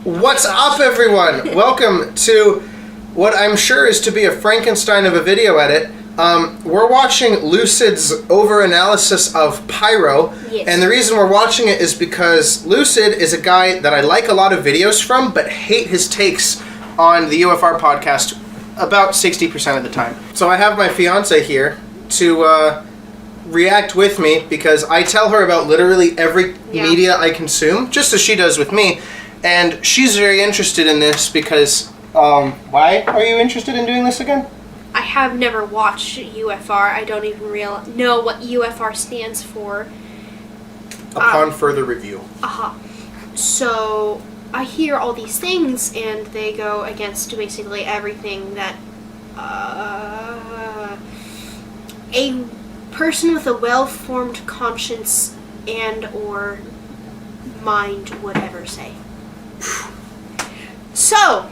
What's up, everyone? Welcome to what I'm sure is to be a Frankenstein of a video edit. We're watching Lucid's overanalysis of Pyro, yes. And the reason we're watching it is because Lucid is a guy that I like a lot of videos from, but hate his takes on the UFR podcast about 60% of the time. So I have my fiancée here to react with me because I tell her about literally every media I consume, just as she does with me. And she's very interested in this because, why are you interested in doing this again? I have never watched UFR. I don't even know what UFR stands for. Upon further review. So, I hear all these things, and they go against basically everything that a person with a well-formed conscience and or mind would ever say. So,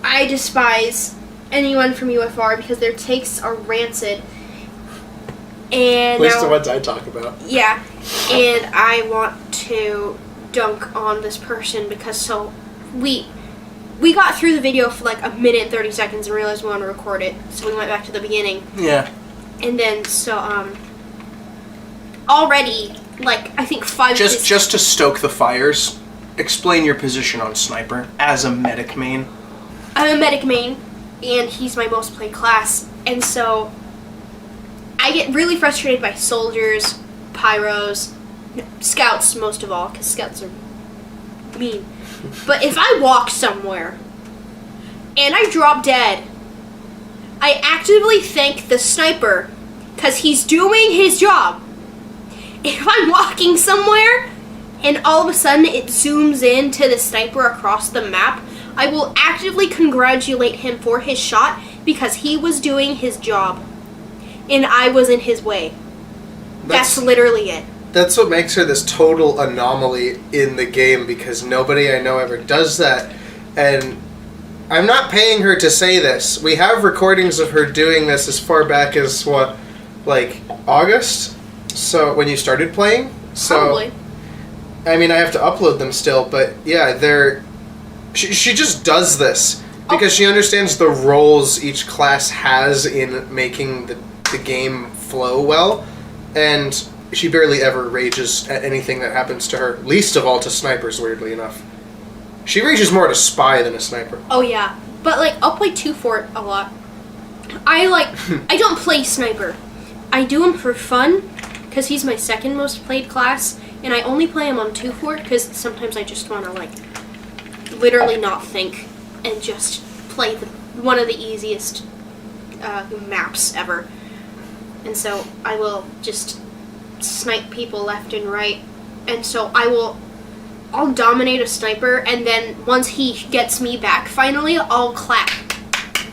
I despise anyone from UFR because their takes are rancid. And at least the ones I talk about. Yeah, and I want to dunk on this person because we got through the video for like a minute and 30 seconds and realized we wanted to record it, so we went back to the beginning. Yeah. And then already like I think 5 just to stoke the fires. Explain your position on Sniper as a medic main. I'm a medic main, and he's my most played class, and so I get really frustrated by soldiers, pyros, scouts most of all, because scouts are mean. But if I walk somewhere and I drop dead, I actively thank the sniper because he's doing his job. If I'm walking somewhere and all of a sudden it zooms in to the sniper across the map, I will actively congratulate him for his shot because he was doing his job and I was in his way. That's literally it. That's what makes her this total anomaly in the game because nobody I know ever does that. And I'm not paying her to say this. We have recordings of her doing this as far back as, August? So, when you started playing? So, probably. I mean, I have to upload them still, but yeah, she just does this because she understands the roles each class has in making the game flow well, and she barely ever rages at anything that happens to her, least of all to snipers, weirdly enough. She rages more at a spy than a sniper. Oh yeah, but I'll play 2 Fort a lot. I don't play sniper. I do him for fun because he's my second most played class, and I only play him on 2 Fort because sometimes I just want to literally not think and just play one of the easiest maps ever. And so I will just snipe people left and right, and so I'll dominate a sniper, and then once he gets me back finally, I'll clap.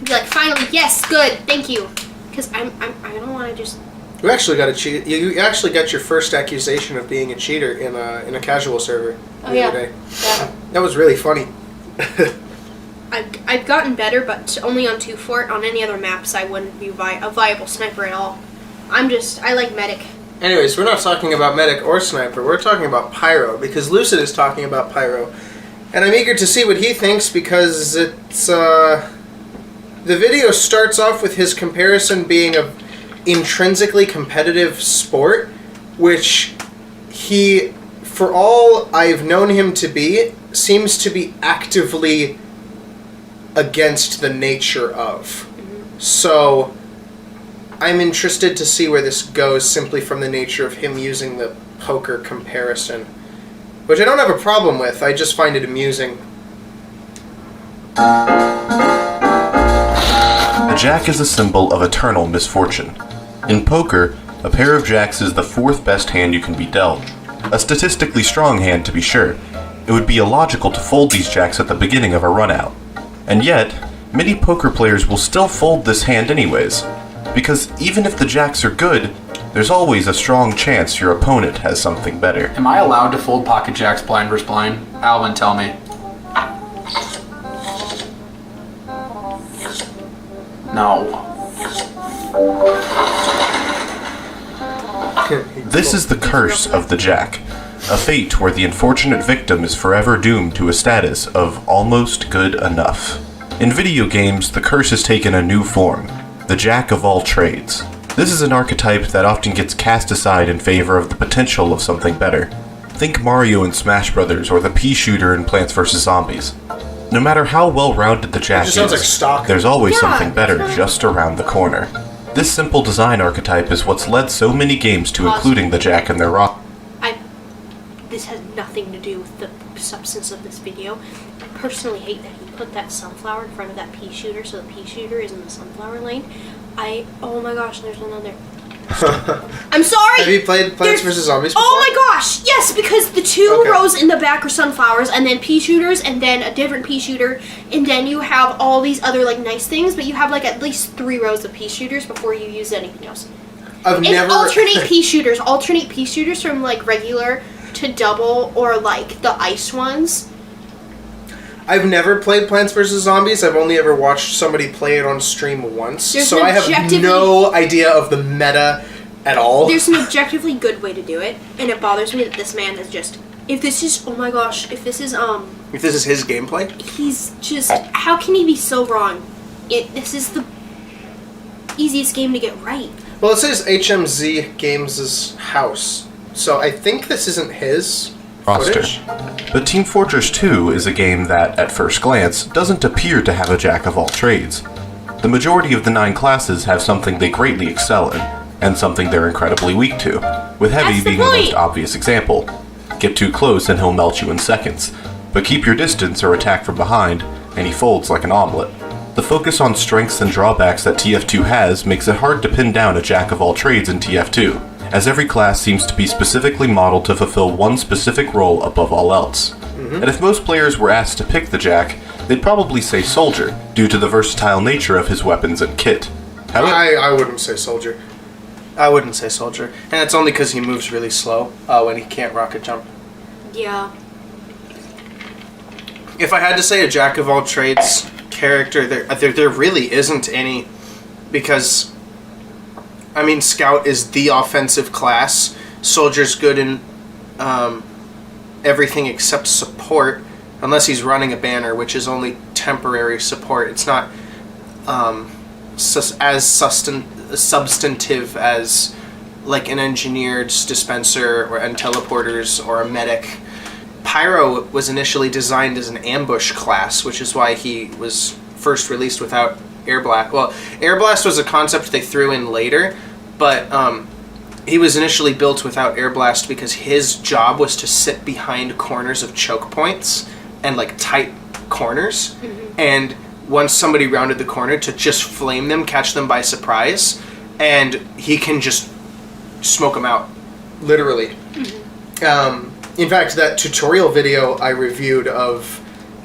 Be like, finally, yes, good, thank you. Because I don't want to just... You actually got a cheat. You actually got your first accusation of being a cheater in a casual server the other day. Yeah. That was really funny. I've gotten better, but only on 2 Fort. On any other maps, I wouldn't be a viable sniper at all. I like medic. Anyways, we're not talking about medic or sniper. We're talking about Pyro because Lucid is talking about Pyro, and I'm eager to see what he thinks because it's the video starts off with his comparison being of intrinsically competitive sport, which he, for all I've known him to be, seems to be actively against the nature of. So I'm interested to see where this goes simply from the nature of him using the poker comparison, which I don't have a problem with, I just find it amusing. A jack is a symbol of eternal misfortune. In poker, a pair of jacks is the 4th best hand you can be dealt. A statistically strong hand, to be sure. It would be illogical to fold these jacks at the beginning of a run-out. And yet, many poker players will still fold this hand anyways. Because even if the jacks are good, there's always a strong chance your opponent has something better. Am I allowed to fold pocket jacks blind versus blind? Alvin, tell me. No. This is the curse of the jack. a fate where the unfortunate victim is forever doomed to a status of almost good enough. In video games, the curse has taken a new form, the jack of all trades. This is an archetype that often gets cast aside in favor of the potential of something better. Think Mario in Smash Bros. Or the pea shooter in Plants vs. Zombies. No matter how well-rounded the jack is, there's always something better just around the corner. This simple design archetype is what's led so many games to including the jack in their roster. This has nothing to do with the substance of this video. I personally hate that he put that sunflower in front of that pea shooter, so the pea shooter is in the sunflower lane. Oh my gosh, there's another. I'm sorry! Have you played Plants vs. Zombies before? Oh my gosh! Yes, because the two rows in the back are sunflowers, and then pea shooters, and then a different pea shooter, and then you have all these other like nice things, but you have like at least 3 rows of pea shooters before you use anything else. Alternate pea shooters from like regular to double or like the ice ones. I've never played Plants vs. Zombies. I've only ever watched somebody play it on stream once. So I have no idea of the meta at all. There's an objectively good way to do it, and it bothers me that this man is just... If this is his gameplay? He's just... How can he be so wrong? This is the easiest game to get right. Well, it says HMZ Games' house. So I think this isn't his roster. Footage. But Team Fortress 2 is a game that, at first glance, doesn't appear to have a jack of all trades. The majority of the 9 classes have something they greatly excel in, and something they're incredibly weak to, with Heavy being the most obvious example. Get too close and he'll melt you in seconds, but keep your distance or attack from behind, and he folds like an omelet. The focus on strengths and drawbacks that TF2 has makes it hard to pin down a jack of all trades in TF2, as every class seems to be specifically modeled to fulfill one specific role above all else. And if most players were asked to pick the jack, they'd probably say soldier, due to the versatile nature of his weapons and kit. I wouldn't say soldier. And it's only because he moves really slow when he can't rocket jump. Yeah. If I had to say a jack of all trades character, there really isn't any, because I mean, Scout is the offensive class. Soldier's good in everything except support, unless he's running a banner, which is only temporary support. It's not as substantive as like an engineered dispenser and teleporters or a medic. Pyro was initially designed as an ambush class, which is why he was first released without Airblast. Well, Airblast was a concept they threw in later, but he was initially built without Airblast because his job was to sit behind corners of choke points and like tight corners, and once somebody rounded the corner, to just flame them, catch them by surprise, and he can just smoke them out, literally. In fact, that tutorial video I reviewed of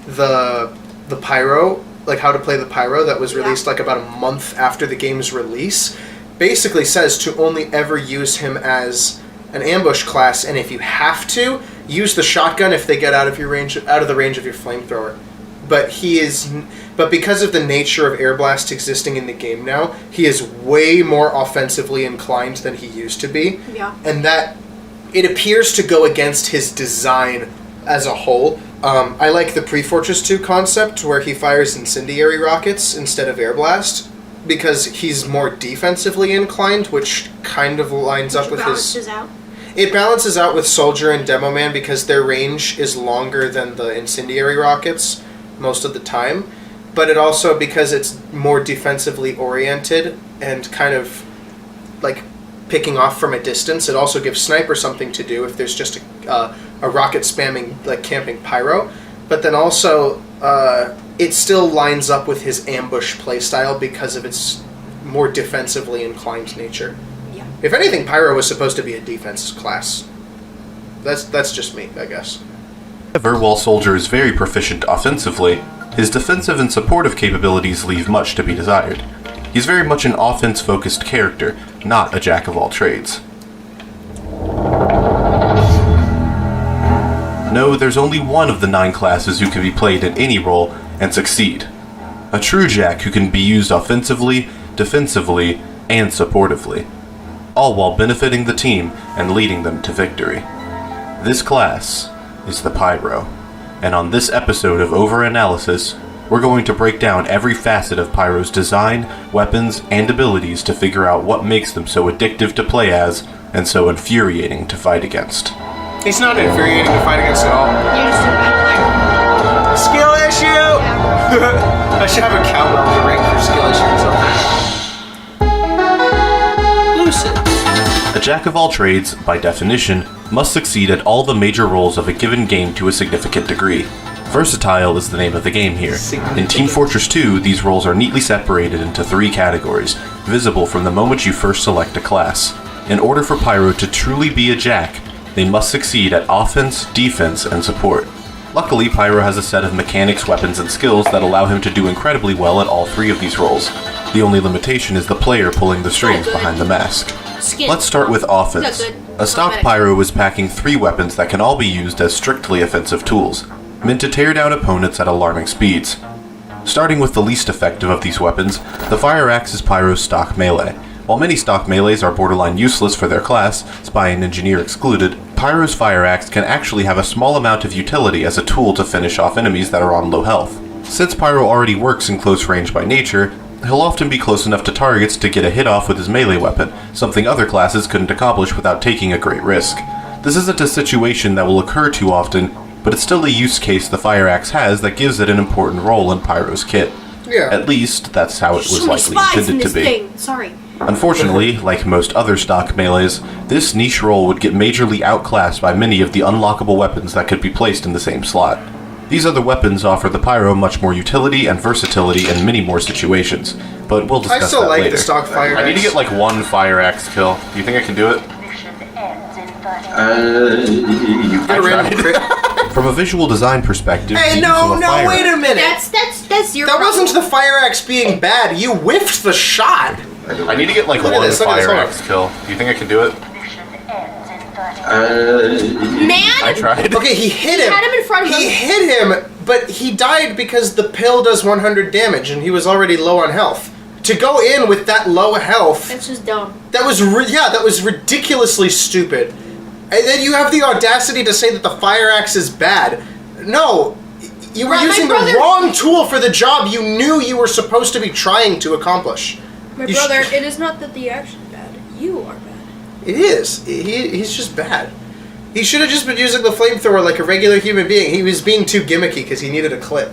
the Pyro, like how to play the Pyro, that was released like about a month after the game's release, basically says to only ever use him as an ambush class, and if you have to, use the shotgun if they get out of the range of your flamethrower. But because of the nature of Airblast existing in the game now, he is way more offensively inclined than he used to be. Yeah. And that it appears to go against his design as a whole. I like the pre-Fortress 2 concept where he fires incendiary rockets instead of Airblast, because he's more defensively inclined, which kind of lines up with his... It balances out with Soldier and Demo Man because their range is longer than the incendiary rockets most of the time, but it also, because it's more defensively oriented and kind of like picking off from a distance, it also gives Sniper something to do if there's just a rocket spamming, like camping Pyro. But then also it still lines up with his ambush playstyle because of its more defensively inclined nature. Yeah. If anything, Pyro was supposed to be a defense class. That's just me, I guess. However, while Soldier is very proficient offensively, his defensive and supportive capabilities leave much to be desired. He's very much an offense-focused character, not a jack-of-all-trades. No, there's only one of the 9 classes who can be played in any role and succeed. A true jack who can be used offensively, defensively, and supportively, all while benefiting the team and leading them to victory. This class is the Pybro, and on this episode of Overanalysis, we're going to break down every facet of Pyro's design, weapons, and abilities to figure out what makes them so addictive to play as, and so infuriating to fight against. He's not infuriating to fight against at all. You're just a bad player. Skill issue! Yeah. I should have a cowbell in the ring for skill issue or something. Lucid. A jack of all trades, by definition, must succeed at all the major roles of a given game to a significant degree. Versatile is the name of the game here. In Team Fortress 2, these roles are neatly separated into 3 categories, visible from the moment you first select a class. In order for Pyro to truly be a jack, they must succeed at offense, defense, and support. Luckily, Pyro has a set of mechanics, weapons, and skills that allow him to do incredibly well at all 3 of these roles. The only limitation is the player pulling the strings behind the mask. Skin. Let's start with offense. Not good. A stock Not Pyro is packing 3 weapons that can all be used as strictly offensive tools, meant to tear down opponents at alarming speeds. Starting with the least effective of these weapons, the Fire Axe is Pyro's stock melee. While many stock melees are borderline useless for their class, Spy and Engineer excluded, Pyro's Fire Axe can actually have a small amount of utility as a tool to finish off enemies that are on low health. Since Pyro already works in close range by nature, he'll often be close enough to targets to get a hit off with his melee weapon, something other classes couldn't accomplish without taking a great risk. This isn't a situation that will occur too often, but it's still a use case the Fire Axe has that gives it an important role in Pyro's kit. Yeah. At least, that's how it was So many likely spies in intended to this be. thing. Sorry. Unfortunately, like most other stock melees, this niche role would get majorly outclassed by many of the unlockable weapons that could be placed in the same slot. These other weapons offer the Pyro much more utility and versatility in many more situations, but we'll discuss I still that like later. the stock Fire Axe. I need to get like 1 Fire Axe kill. Do you think I can do it? Get a random crit. From a visual design perspective, Hey, the use of no, a fire wait a minute. That's your That problem. wasn't the Fire Axe being bad. You whiffed the shot. I need to get like Look at 1 this, look at this, Fire hold on. Axe kill. Do you think I can do it? Man! I tried. Okay, he hit him. had him in front of He him. hit him, but he died because the pill does 100 damage, and he was already low on health. To go in with that low health, That's just dumb. that was that was ridiculously stupid. And then you have the audacity to say that the Fire Axe is bad. No, you were Well, my using the brother- wrong tool for the job you knew you were supposed to be trying to accomplish. My You brother, sh- it is not that the action is bad. You are bad. It is. He's just bad. He should have just been using the flamethrower like a regular human being. He was being too gimmicky because he needed a clip.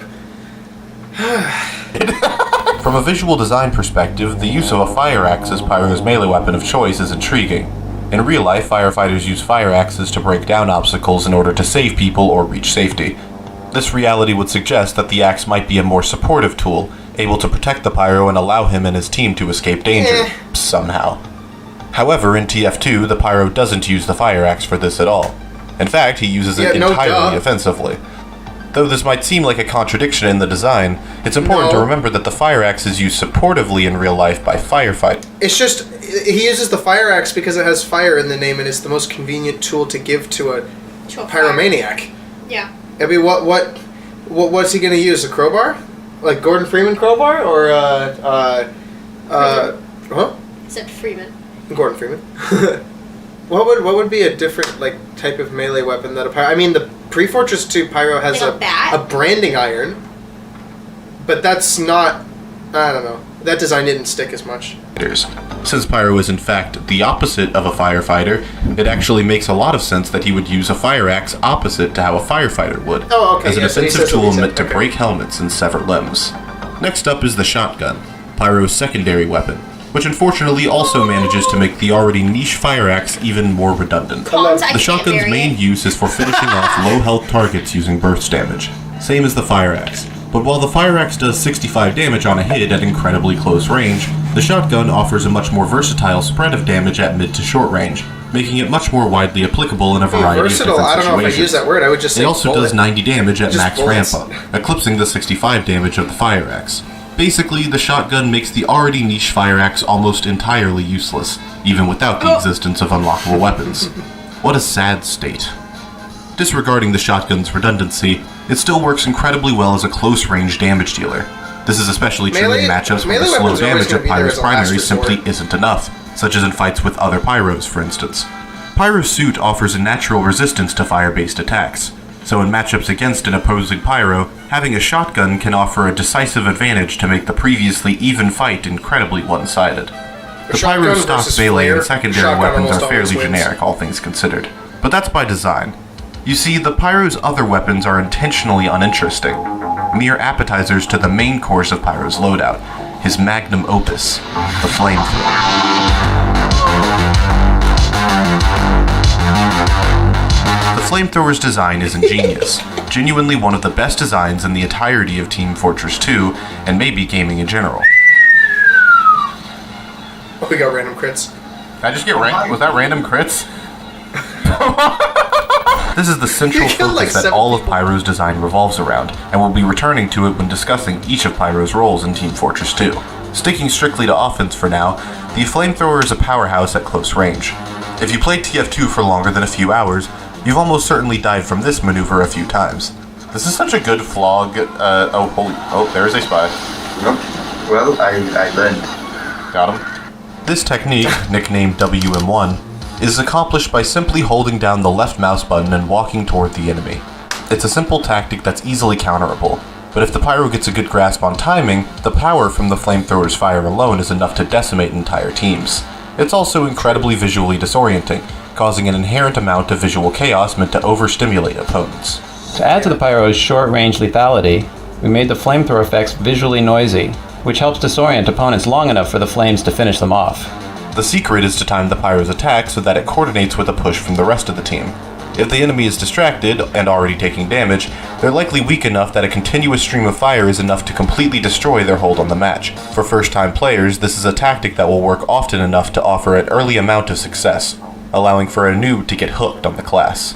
From a visual design perspective, the use of a Fire Axe as Pyro's melee weapon of choice is intriguing. In real life, firefighters use fire axes to break down obstacles in order to save people or reach safety. This reality would suggest that the axe might be a more supportive tool, able to protect the Pyro and allow him and his team to escape danger, somehow. However, in TF2, the Pyro doesn't use the Fire Axe for this at all. In fact, he uses it Yeah, no entirely duh. offensively. Though this might seem like a contradiction in the design, it's important to No. remember that the Fire Axe is used supportively in real life by firefighters. It's just he uses the Fire Axe because it has fire in the name and it's the most convenient tool to give to a pyromaniac. Yeah. I mean, what's he gonna use? A crowbar? Like Gordon Freeman crowbar or huh? Except Freeman. Gordon Freeman. what would be a different like type of melee weapon that a pyro? I mean, the Pre-Fortress 2 Pyro has Like a bat? a branding iron, but that's not. I don't know. That design didn't stick as much. Since Pyro is in fact the opposite of a firefighter, it actually makes a lot of sense that he would use a fire axe opposite to how a firefighter would, Oh, okay, as an yeah, so he offensive says what tool he said, meant to okay. break helmets and sever limbs. Next up is the shotgun, Pyro's secondary weapon, which unfortunately also manages to make the already niche fire axe even more redundant. Cons, I The can't shotgun's vary main it. use is for finishing off low health targets using burst damage, same as the fire axe. But while the fire axe does 65 damage on a hit at incredibly close range, the shotgun offers a much more versatile spread of damage at mid to short range, making it much more widely applicable in a variety Versatile. of different I don't know situations. if I use that word. I would just say It also bullet. does 90 damage at Just max bullets. ramp up, eclipsing the 65 damage of the fire axe. Basically, the shotgun makes the already niche fire axe almost entirely useless, even without the existence of unlockable weapons. What a sad state. Disregarding the shotgun's redundancy, it still works incredibly well as a close-range damage dealer. This is especially true Melee- in matchups where melee the slow weapons are always damage gonna of be there Pyro's as a last primary resort. simply isn't enough, such as in fights with other Pyros, for instance. Pyro's suit offers a natural resistance to fire-based attacks, so in matchups against an opposing Pyro, having a shotgun can offer a decisive advantage to make the previously even fight incredibly one-sided. The Pyro's stock melee and secondary weapons are fairly generic, all things considered, but that's by design. You see, the Pyro's other weapons are intentionally uninteresting, mere appetizers to the main course of Pyro's loadout, his magnum opus, the Flamethrower. The Flamethrower's design is ingenious, genuinely one of the best designs in the entirety of Team Fortress 2, and maybe gaming in general. Oh, we got random crits. Did I just get was that random crits? This is the central focus that all of Pyro's design revolves around, and we'll be returning to it when discussing each of Pyro's roles in Team Fortress 2. Sticking strictly to offense for now, the Flamethrower is a powerhouse at close range. If you play TF2 for longer than a few hours, you've almost certainly died from this maneuver a few times. This is such a good flog. There's a spy. Well, I learned. Got him. This technique, nicknamed WM1, is accomplished by simply holding down the left mouse button and walking toward the enemy. It's a simple tactic that's easily counterable, but if the Pyro gets a good grasp on timing, the power from the Flamethrower's fire alone is enough to decimate entire teams. It's also incredibly visually disorienting, causing an inherent amount of visual chaos meant to overstimulate opponents. To add to the Pyro's short-range lethality, we made the Flamethrower effects visually noisy, which helps disorient opponents long enough for the flames to finish them off. The secret is to time the Pyro's attack so that it coordinates with a push from the rest of the team. If the enemy is distracted, and already taking damage, they're likely weak enough that a continuous stream of fire is enough to completely destroy their hold on the match. For first-time players, this is a tactic that will work often enough to offer an early amount of success, allowing for a noob to get hooked on the class.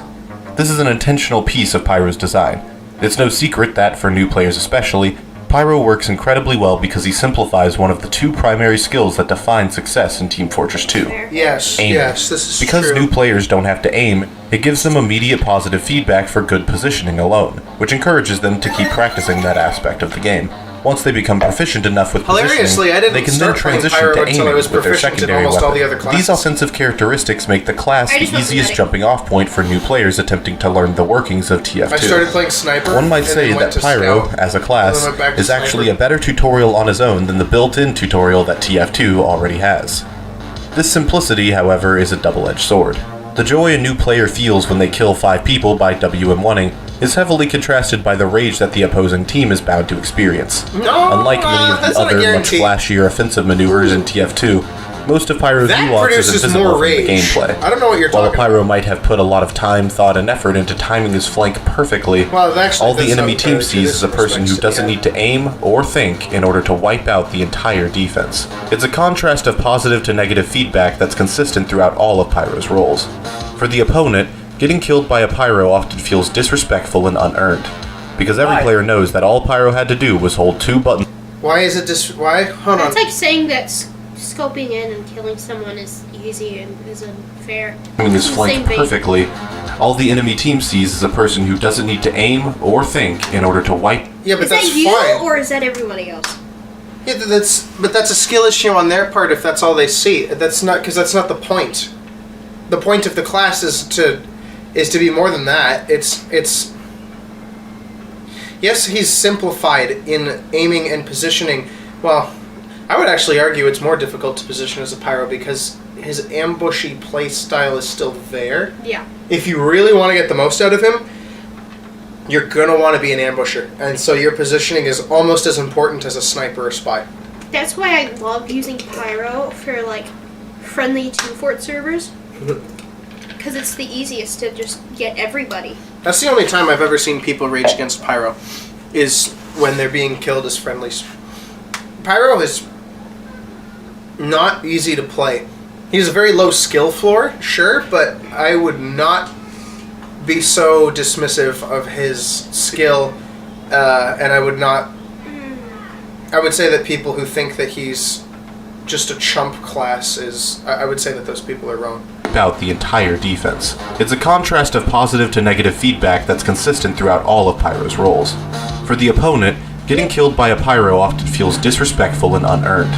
This is an intentional piece of Pyro's design. It's no secret that, for new players especially, Pyro works incredibly well because he simplifies one of the two primary skills that define success in Team Fortress 2. Yes, Aiming. yes, this is Because true. new players don't have to aim, it gives them immediate positive feedback for good positioning alone, which encourages them to keep practicing that aspect of the game. Once they become proficient enough with Hilariously, I positioning, didn't they can then start playing transition Pyro to until I aiming was with their proficient in secondary almost all the weapon. other classes. These offensive characteristics make the class I the just wasn't easiest ready. jumping off point for new players attempting to learn the workings of TF2. I started playing Sniper. One might and say then went that to Pyro, Scout, as a and class, then went back to is actually Sniper. a better tutorial on his own than the built-in tutorial that TF2 already has. This simplicity, however, is a double-edged sword. The joy a new player feels when they kill 5 people by WM1ing is heavily contrasted by the rage that the opposing team is bound to experience. No, Unlike many of that's the not a other much guarantee. flashier offensive maneuvers in TF2, most of Pyro's That nuance is produces invisible more from the rage. gameplay. I don't know what you're While a talking Pyro about. might have put a lot of time, thought, and effort into timing his flank perfectly, Well, actually, all the that's enemy not team very sees is a good. person who Respects to doesn't the need to aim or think in order to wipe out the entire defense. It's a contrast of positive to negative feedback that's consistent throughout all of Pyro's roles. For the opponent, getting killed by a Pyro often feels disrespectful and unearned, because every player knows that all Pyro had to do was hold 2 buttons. Why is it why? Hold on. It's like saying that scoping in and killing someone is easy and is unfair. Timing his It's the flank same vein. perfectly, all the enemy team sees is a person who doesn't need to aim or think in order to wipe. Yeah, but Is that's that you fine. or is that everybody else? Yeah, that's a skill issue on their part if that's all they see. That's not that's not the point. The point of the class is to be more than that. It's yes, he's simplified in aiming and positioning. Well, I would actually argue it's more difficult to position as a Pyro because his ambushy play style is still there. Yeah. If you really want to get the most out of him, you're gonna want to be an ambusher, and so your positioning is almost as important as a sniper or spy. That's why I love using Pyro for like friendly 2-fort servers. Because it's the easiest to just get everybody. That's the only time I've ever seen people rage against Pyro, is when they're being killed as friendlies. Pyro is not easy to play. He's a very low skill floor, sure, but I would not be so dismissive of his skill, and I would not... I would say that people who think that he's just a chump class is... I would say that those people are wrong. Out the entire defense. It's a contrast of positive to negative feedback that's consistent throughout all of Pyro's roles. For the opponent, getting killed by a Pyro often feels disrespectful and unearned,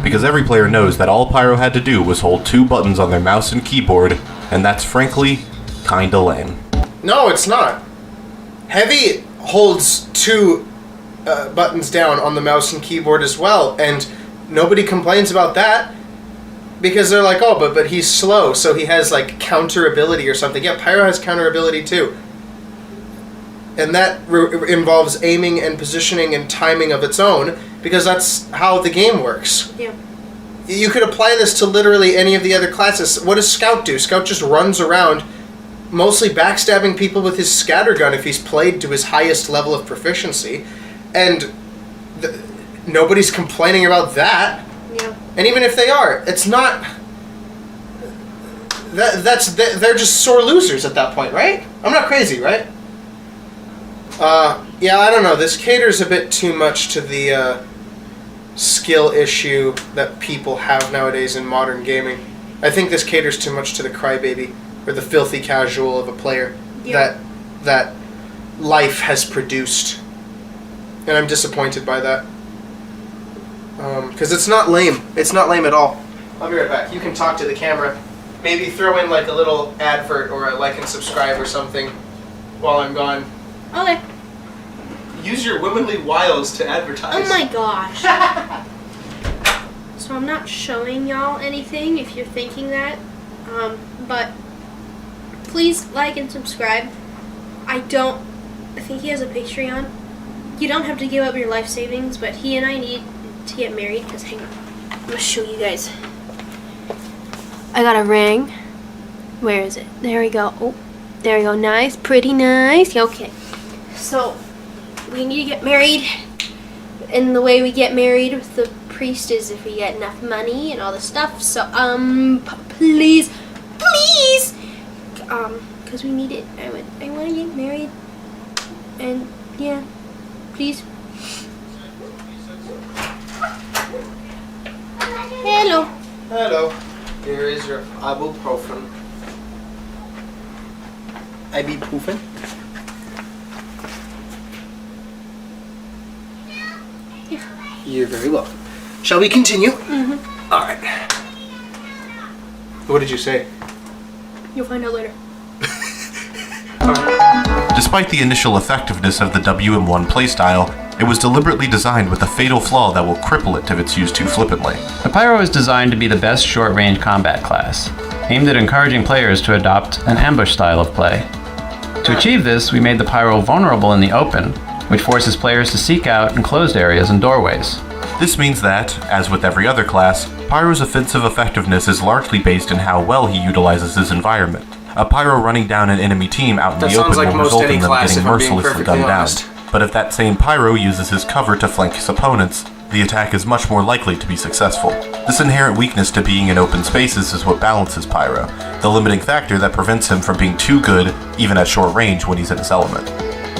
because every player knows that all Pyro had to do was hold 2 buttons on their mouse and keyboard and that's frankly kinda lame. No, it's not. Heavy holds 2 buttons down on the mouse and keyboard as well, and nobody complains about that because they're like, oh, but he's slow, so he has like counter ability or something. Yeah, Pyro has counter ability too, and that involves aiming and positioning and timing of its own, because that's how the game works. Yeah. You could apply this to literally any of the other classes. What does Scout do? Scout just runs around, mostly backstabbing people with his scattergun if he's played to his highest level of proficiency, and nobody's complaining about that. Yeah. And even if they are, it's not. They're just sore losers at that point, right? I'm not crazy, right? Yeah, I don't know. This caters a bit too much to the skill issue that people have nowadays in modern gaming. I think this caters too much to the crybaby or the filthy casual of a player that life has produced, and I'm disappointed by that. Because it's not lame. It's not lame at all. I'll be right back. You can talk to the camera. Maybe throw in like a little advert or a like and subscribe or something while I'm gone. Okay. Use your womanly wiles to advertise. Oh my gosh. So I'm not showing y'all anything if you're thinking that. But please like and subscribe. I think he has a Patreon. You don't have to give up your life savings, but he and I need to get married, because hang on. I'm going to show you guys. I got a ring. Where is it? There we go. Oh, there we go. Nice. Pretty nice. Okay. So, we need to get married. And the way we get married with the priest is if we get enough money and all this stuff. So, please, because we need it. I want to get married. And, yeah, please. Hello. Hello. Here is your ibuprofen. Ibuprofen? Yeah. You're very welcome. Shall we continue? Mm-hmm. All right. What did you say? You'll find out later. Despite the initial effectiveness of the WM1 playstyle, it was deliberately designed with a fatal flaw that will cripple it if it's used too flippantly. The Pyro is designed to be the best short-range combat class, aimed at encouraging players to adopt an ambush style of play. To achieve this, we made the Pyro vulnerable in the open, which forces players to seek out enclosed areas and doorways. This means that, as with every other class, Pyro's offensive effectiveness is largely based in how well he utilizes his environment. A Pyro running down an enemy team out in the open will result in them getting mercilessly gunned down. But if that same Pyro uses his cover to flank his opponents, the attack is much more likely to be successful. This inherent weakness to being in open spaces is what balances Pyro, the limiting factor that prevents him from being too good, even at short range when he's in his element.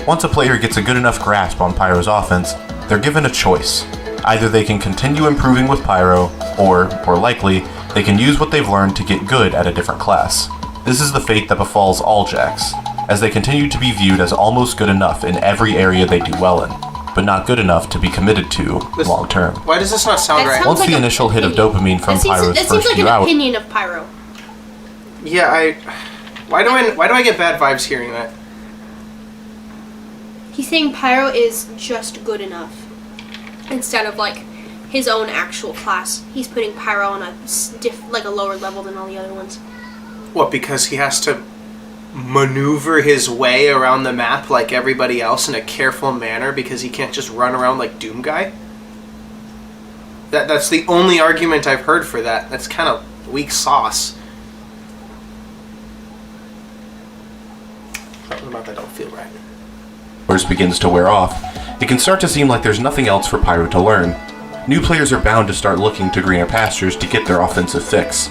Once a player gets a good enough grasp on Pyro's offense, they're given a choice. Either they can continue improving with Pyro, or, more likely, they can use what they've learned to get good at a different class. This is the fate that befalls all Jacks, as they continue to be viewed as almost good enough in every area they do well in, but not good enough to be committed to long term. Why does this not sound That right? sounds Once like the an initial hit of opinion. dopamine from Pyro's That seems first like few an hours... opinion of Pyro. Yeah, why do I get bad vibes hearing that? He's saying Pyro is just good enough. Instead of, like, his own actual class. He's putting Pyro on a lower level than all the other ones. What, because he has to maneuver his way around the map like everybody else in a careful manner because he can't just run around like Doom Guy? That's the only argument I've heard for that. That's kind of weak sauce. Something about that don't feel right. begins to wear off, it can start to seem like there's nothing else for Pyro to learn. New players are bound to start looking to greener pastures to get their offensive fix.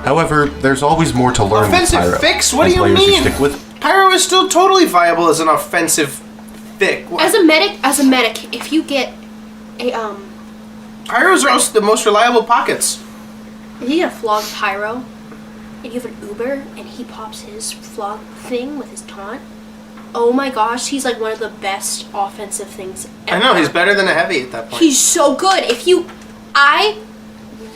However, there's always more to learn Offensive with Pyro. fix? What do you players who mean? stick with Pyro is still totally viable as an offensive fix. As a medic, if you get a Pyros are also the most reliable pockets. if you get a flogged Pyro and you have an Uber and he pops his flog thing with his taunt, oh my gosh, he's like one of the best offensive things ever. I know, he's better than a heavy at that point. He's so good. I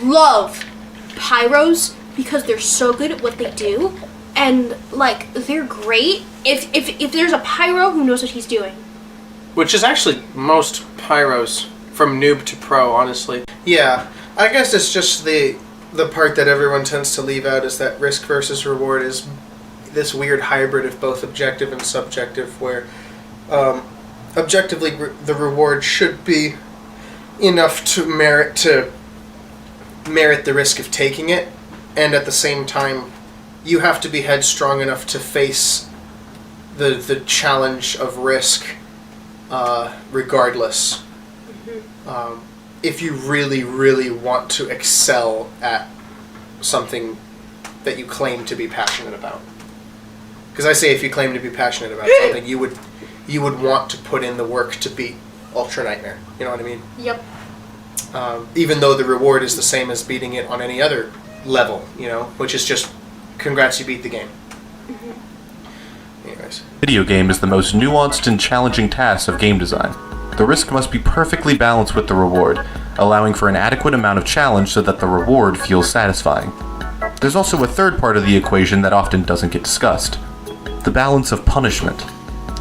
love Pyros because they're so good at what they do, and like they're great if there's a pyro who knows what he's doing. Which is actually most pyros from noob to pro, honestly. Yeah, I guess it's just the part that everyone tends to leave out is that risk versus reward is this weird hybrid of both objective and subjective, where objectively the reward should be enough to merit the risk of taking it, and at the same time you have to be headstrong enough to face the challenge of risk regardless. If you really, really want to excel at something that you claim to be passionate about. Because I say if you claim to be passionate about something, you would want to put in the work to beat Ultra Nightmare. You know what I mean? Yep. Even though the reward is the same as beating it on any other level, you know, which is just, congrats, you beat the game. Anyways. Video game is the most nuanced and challenging task of game design. The risk must be perfectly balanced with the reward, allowing for an adequate amount of challenge so that the reward feels satisfying. There's also a third part of the equation that often doesn't get discussed: the balance of punishment.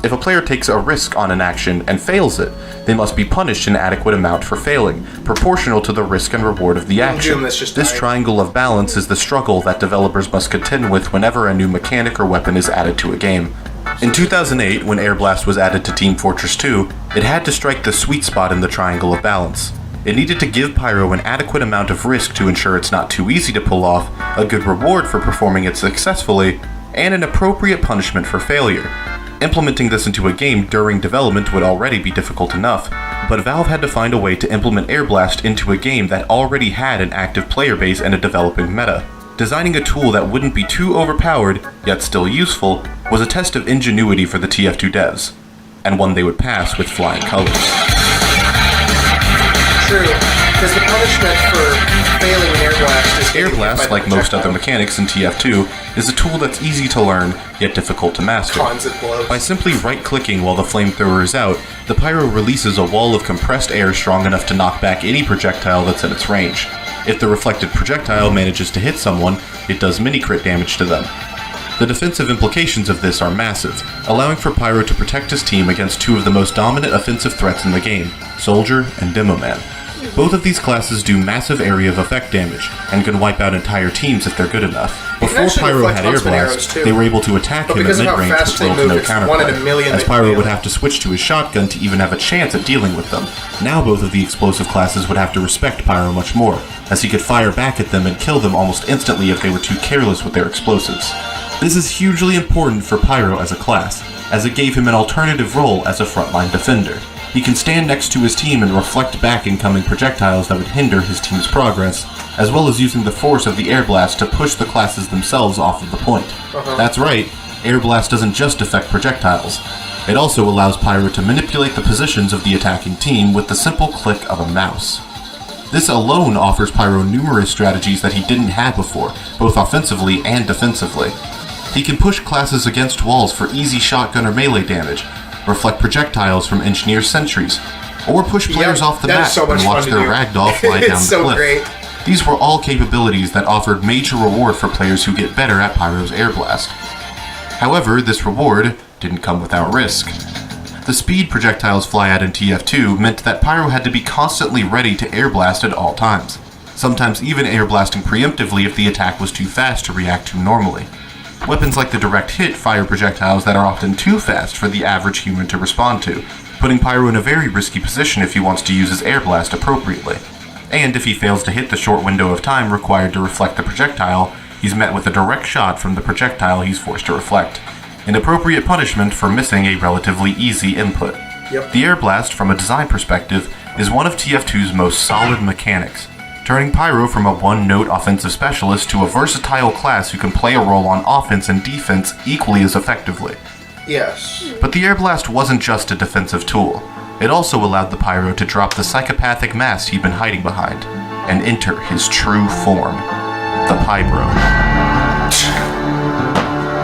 If a player takes a risk on an action and fails it, they must be punished an adequate amount for failing, proportional to the risk and reward of the action. This triangle of balance is the struggle that developers must contend with whenever a new mechanic or weapon is added to a game. In 2008, when Airblast was added to Team Fortress 2, it had to strike the sweet spot in the triangle of balance. It needed to give Pyro an adequate amount of risk to ensure it's not too easy to pull off, a good reward for performing it successfully, and an appropriate punishment for failure. Implementing this into a game during development would already be difficult enough, but Valve had to find a way to implement Airblast into a game that already had an active player base and a developing meta. Designing a tool that wouldn't be too overpowered, yet still useful, was a test of ingenuity for the TF2 devs, and one they would pass with flying colors. True, because the punishment for failing Airblast is Airblast, like most other mechanics in TF2, is a tool that's easy to learn, yet difficult to master. By simply right-clicking while the flamethrower is out, the Pyro releases a wall of compressed air strong enough to knock back any projectile that's in its range. If the reflected projectile manages to hit someone, it does mini-crit damage to them. The defensive implications of this are massive, allowing for Pyro to protect his team against two of the most dominant offensive threats in the game, Soldier and Demo Man. Both of these classes do massive area of effect damage, and can wipe out entire teams if they're good enough. Before Pyro had Airblast, they were able to attack him at mid-range with little to no counterplay, as Pyro would have to switch to his shotgun to even have a chance at dealing with them. Now both of the explosive classes would have to respect Pyro much more, as he could fire back at them and kill them almost instantly if they were too careless with their explosives. This is hugely important for Pyro as a class, as it gave him an alternative role as a frontline defender. He can stand next to his team and reflect back incoming projectiles that would hinder his team's progress, as well as using the force of the Airblast to push the classes themselves off of the point. That's right, Airblast doesn't just affect projectiles. It also allows Pyro to manipulate the positions of the attacking team with the simple click of a mouse. This alone offers Pyro numerous strategies that he didn't have before, both offensively and defensively. He can push classes against walls for easy shotgun or melee damage, reflect projectiles from engineer sentries, or push players off the map and watch their ragdoll fly down the cliff. Great. These were all capabilities that offered major reward for players who get better at Pyro's Airblast. However, this reward didn't come without risk. The speed projectiles fly at in TF2 meant that Pyro had to be constantly ready to airblast at all times, sometimes even airblasting preemptively if the attack was too fast to react to normally. Weapons like the direct hit fire projectiles that are often too fast for the average human to respond to, putting Pyro in a very risky position if he wants to use his Airblast appropriately. And if he fails to hit the short window of time required to reflect the projectile, he's met with a direct shot from the projectile he's forced to reflect. An appropriate punishment for missing a relatively easy input. The Airblast, from a design perspective, is one of TF2's most solid mechanics, turning Pyro from a one-note offensive specialist to a versatile class who can play a role on offense and defense equally as effectively. Yes. But the Airblast wasn't just a defensive tool. It also allowed the Pyro to drop the psychopathic mask he'd been hiding behind, and enter his true form, the Pybro.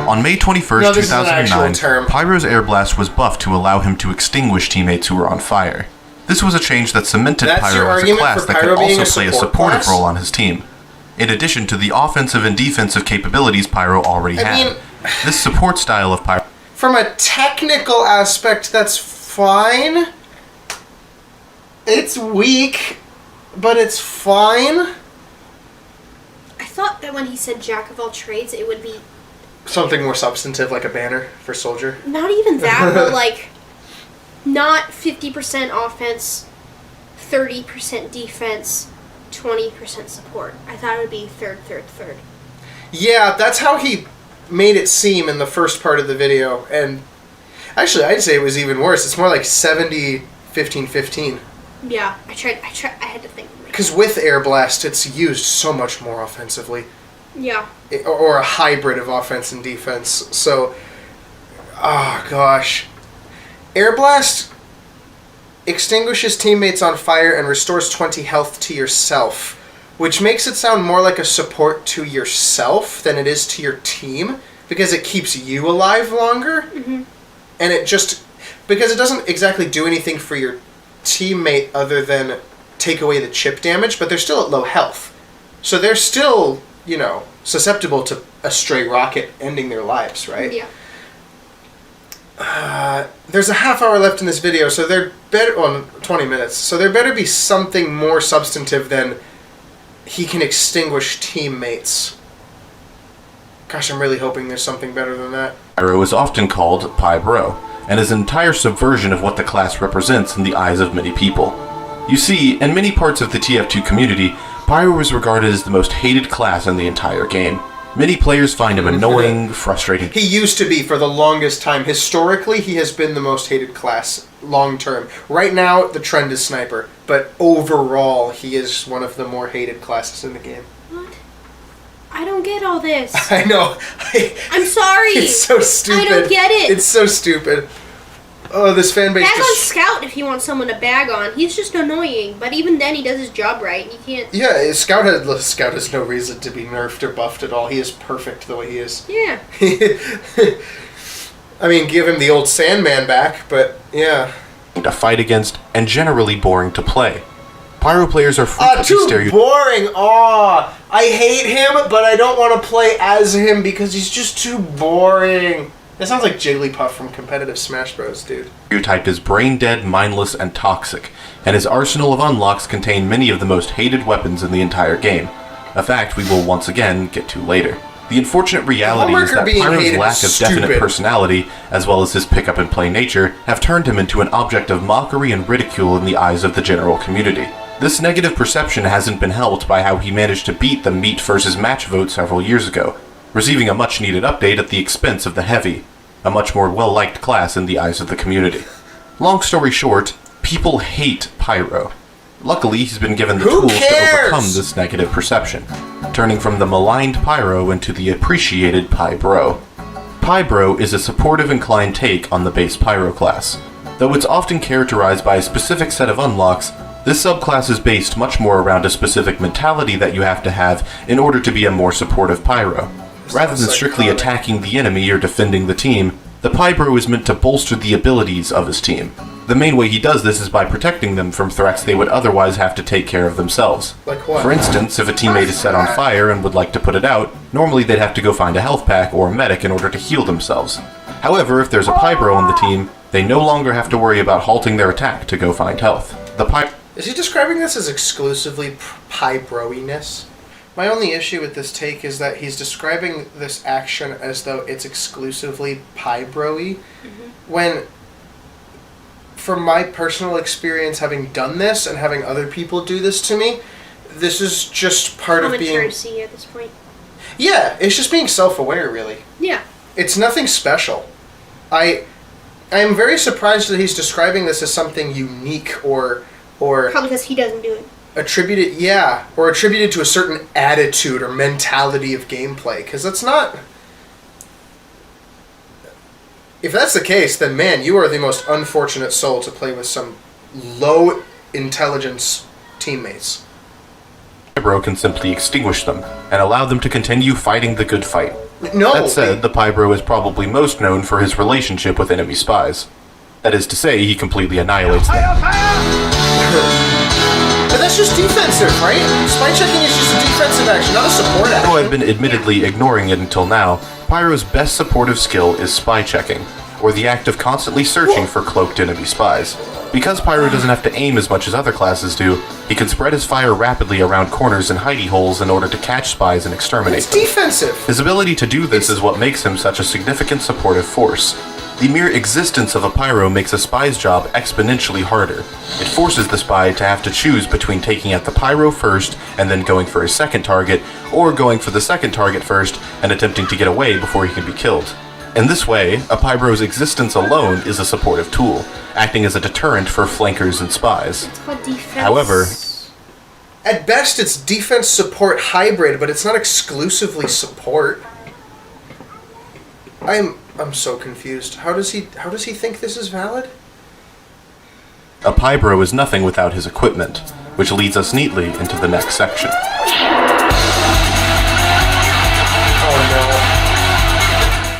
On May 21st, 2009, Pyro's Airblast was buffed to allow him to extinguish teammates who were on fire. This was a change that cemented Pyro as a class that could also play a supportive role on his team, in addition to the offensive and defensive capabilities Pyro already had. This support style of Pyro From a technical aspect, that's fine. It's weak, but it's fine. I thought that when he said jack of all trades, it would be Something more substantive, like a banner for soldier. not even that, but like not 50% offense, 30% defense, 20% support. I thought it would be third. Yeah, that's how he made it seem in the first part of the video. And actually, I'd say it was even worse. It's more like 70, 15, 15. Yeah, I had to think. Because with Airblast, it's used so much more offensively. Yeah. Or a hybrid of offense and defense. So, oh gosh. Airblast extinguishes teammates on fire and restores 20 health to yourself, which makes it sound more like a support to yourself than it is to your team, because it keeps you alive longer. Mm-hmm. And it just, because it doesn't exactly do anything for your teammate other than take away the chip damage, but they're still at low health. So they're still, susceptible to a stray rocket ending their lives, right? Yeah. There's a half hour left in this video, so there better, 20 minutes, so there better be something more substantive than he can extinguish teammates. Gosh, I'm really hoping there's something better than that. Pyro is often called Pybro, and is an entire subversion of what the class represents in the eyes of many people. You see, in many parts of the TF2 community, Pyro is regarded as the most hated class in the entire game. Many players find him annoying, frustrating. He used to be for the longest time. Historically, he has been the most hated class long term. Right now, the trend is Sniper, but overall, he is one of the more hated classes in the game. What? I don't get all this. I know. I'm sorry. It's so stupid. I don't get it. It's so stupid. Oh, this fan base Bag on Scout if you want someone to bag on. He's just annoying, but even then he does his job right. You can't... Yeah, Scout has no reason to be nerfed or buffed at all. He is perfect the way he is. Yeah. I mean, give him the old Sandman back, but yeah. To fight against, and generally boring to play. Pyro players are frequently too boring! Aw! I hate him, but I don't want to play as him because he's just too boring. That sounds like Jigglypuff from competitive Smash Bros, dude. Stereotyped as brain-dead, mindless, and toxic, and his arsenal of unlocks contain many of the most hated weapons in the entire game. A fact we will once again get to later. The unfortunate reality is that Pyro's lack of definite personality, as well as his pick-up-and-play nature, have turned him into an object of mockery and ridicule in the eyes of the general community. This negative perception hasn't been helped by how he managed to beat the Meat versus Match vote several years ago, receiving a much-needed update at the expense of the Heavy, a much more well-liked class in the eyes of the community. Long story short, people hate Pyro. Luckily, he's been given the tools to overcome this negative perception, turning from the maligned Pyro into the appreciated Pybro. Pybro is a supportive inclined take on the base Pyro class. Though it's often characterized by a specific set of unlocks, this subclass is based much more around a specific mentality that you have to have in order to be a more supportive Pyro. Rather than strictly attacking the enemy or defending the team, the Pybro is meant to bolster the abilities of his team. The main way he does this is by protecting them from threats they would otherwise have to take care of themselves. Like what? For instance, if a teammate is set on fire and would like to put it out, normally they'd have to go find a health pack or a medic in order to heal themselves. However, if there's a Pybro on the team, they no longer have to worry about halting their attack to go find health. Is he describing this as exclusively Pybro-iness? My only issue with this take is that he's describing this action as though it's exclusively Pybro-y, when, from my personal experience having done this and having other people do this to me, this is just part of being... Maturity at this point. Yeah, it's just being self-aware, really. Yeah. It's nothing special. I am very surprised that he's describing this as something unique or Probably because he doesn't do it. attributed to a certain attitude or mentality of gameplay, because that's not... If that's the case, then man, you are the most unfortunate soul to play with some low intelligence teammates. Pybro can simply extinguish them, and allow them to continue fighting the good fight. No! That said, the Pybro is probably most known for his relationship with enemy spies. That is to say, he completely annihilates them. But that's just defensive, right? Spy checking is just a defensive action, not a support action. Though I've been admittedly ignoring it until now, Pyro's best supportive skill is spy checking, or the act of constantly searching for cloaked enemy spies. Because Pyro doesn't have to aim as much as other classes do, he can spread his fire rapidly around corners and hidey holes in order to catch spies and exterminate It's them. defensive. His ability to do this is what makes him such a significant supportive force. The mere existence of a Pyro makes a spy's job exponentially harder. It forces the spy to have to choose between taking out the Pyro first and then going for his second target, or going for the second target first and attempting to get away before he can be killed. In this way, a Pybro's existence alone is a supportive tool, acting as a deterrent for flankers and spies. It's called defense. However, At best, it's defense support hybrid, but it's not exclusively support. I'm so confused. How does he think this is valid? a Pybro is nothing without his equipment, which leads us neatly into the next section.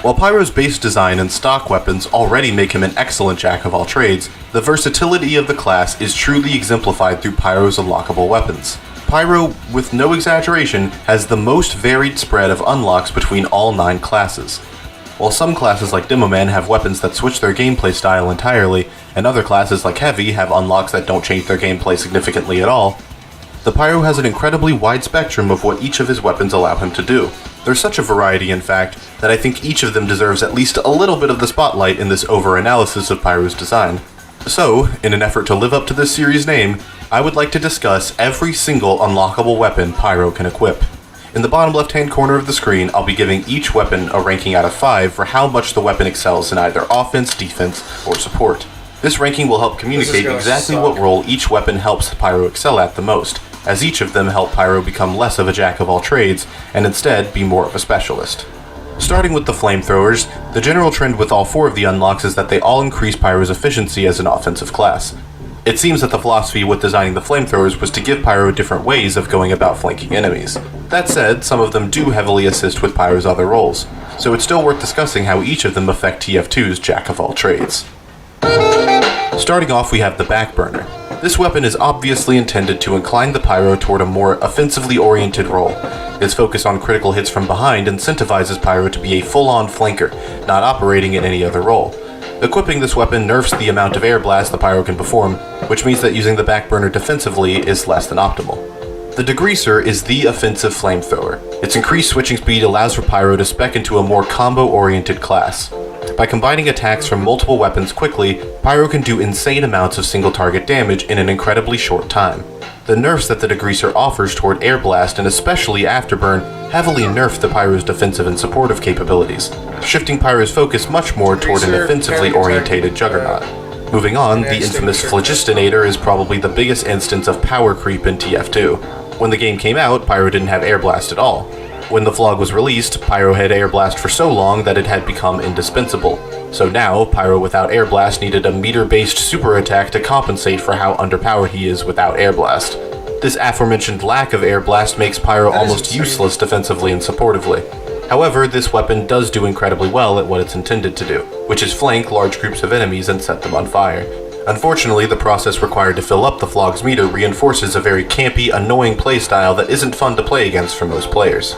While Pyro's base design and stock weapons already make him an excellent jack of all trades, the versatility of the class is truly exemplified through Pyro's unlockable weapons. Pyro, with no exaggeration, has the most varied spread of unlocks between all 9 classes. While some classes like Demoman have weapons that switch their gameplay style entirely, and other classes like Heavy have unlocks that don't change their gameplay significantly at all, the Pyro has an incredibly wide spectrum of what each of his weapons allow him to do. There's such a variety, in fact, that I think each of them deserves at least a little bit of the spotlight in this overanalysis of Pyro's design. So, in an effort to live up to this series' name, I would like to discuss every single unlockable weapon Pyro can equip. In the bottom left-hand corner of the screen, I'll be giving each weapon a ranking out of 5 for how much the weapon excels in either offense, defense, or support. This ranking will help communicate exactly what role each weapon helps Pyro excel at the most, as each of them help Pyro become less of a jack of all trades, and instead be more of a specialist. Starting with the Flamethrowers, the general trend with all 4 of the unlocks is that they all increase Pyro's efficiency as an offensive class. It seems that the philosophy with designing the Flamethrowers was to give Pyro different ways of going about flanking enemies. That said, some of them do heavily assist with Pyro's other roles, so it's still worth discussing how each of them affect TF2's jack of all trades. Starting off, we have the Backburner. This weapon is obviously intended to incline the Pyro toward a more offensively oriented role. Its focus on critical hits from behind incentivizes Pyro to be a full-on flanker, not operating in any other role. Equipping this weapon nerfs the amount of Airblast the Pyro can perform, which means that using the Backburner defensively is less than optimal. The Degreaser is the offensive Flamethrower. Its increased switching speed allows for Pyro to spec into a more combo-oriented class. By combining attacks from multiple weapons quickly, Pyro can do insane amounts of single-target damage in an incredibly short time. The nerfs that the Degreaser offers toward Airblast and especially Afterburn heavily nerf the Pyro's defensive and supportive capabilities, shifting Pyro's focus much more toward an offensively orientated Juggernaut. Moving on, the infamous Phlogistinator is probably the biggest instance of power creep in TF2. When the game came out, Pyro didn't have Airblast at all. When the Flog was released, Pyro had Airblast for so long that it had become indispensable. So now, Pyro without Airblast needed a meter-based super attack to compensate for how underpowered he is without Airblast. This aforementioned lack of Airblast makes Pyro almost useless defensively and supportively. However, this weapon does do incredibly well at what it's intended to do, which is flank large groups of enemies and set them on fire. Unfortunately, the process required to fill up the Flog's meter reinforces a very campy, annoying playstyle that isn't fun to play against for most players.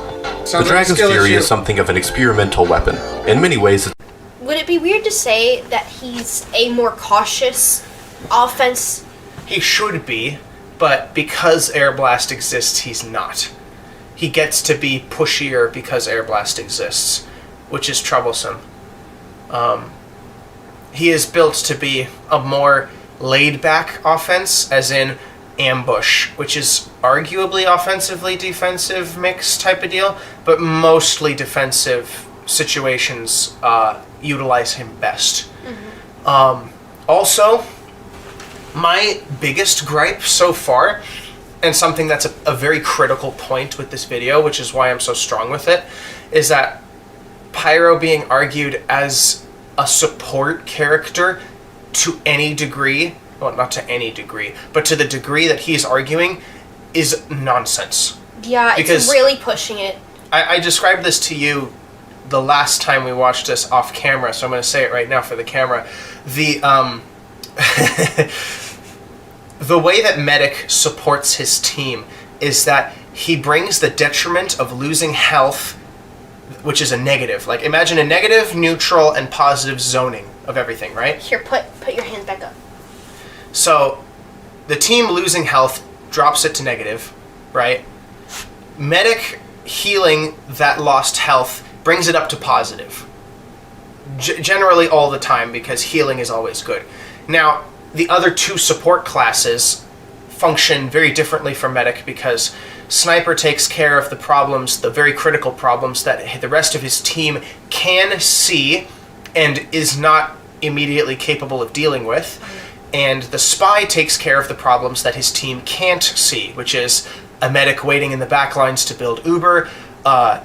The Dragon's Fury is something of an experimental weapon. In many ways, Would it be weird to say that he's a more cautious offense? He should be, but because Airblast exists, he's not. He gets to be pushier because Airblast exists, which is troublesome. He is built to be a more laid-back offense, as in ambush, which is arguably offensively defensive mix type of deal, but mostly defensive situations utilize him best. Also, my biggest gripe so far, and something that's a very critical point with this video, which is why I'm so strong with it, is that Pyro being argued as a support character to any degree, well, not to any degree, but to the degree that he's arguing, is nonsense. Yeah, Because it's really pushing it. I described this to you the last time we watched this off camera, so I'm going to say it right now for the camera. the way that medic supports his team is that he brings the detriment of losing health, which is a negative. Like, imagine a negative, neutral, and positive zoning of everything, right? Here, put your hands back up. So, the team losing health drops it to negative, right? Medic healing that lost health brings it up to positive. Generally all the time, because healing is always good. Now, the other two support classes function very differently from medic, because sniper takes care of the problems, the very critical problems that the rest of his team can see and is not immediately capable of dealing with. And the spy takes care of the problems that his team can't see, which is a medic waiting in the back lines to build Uber,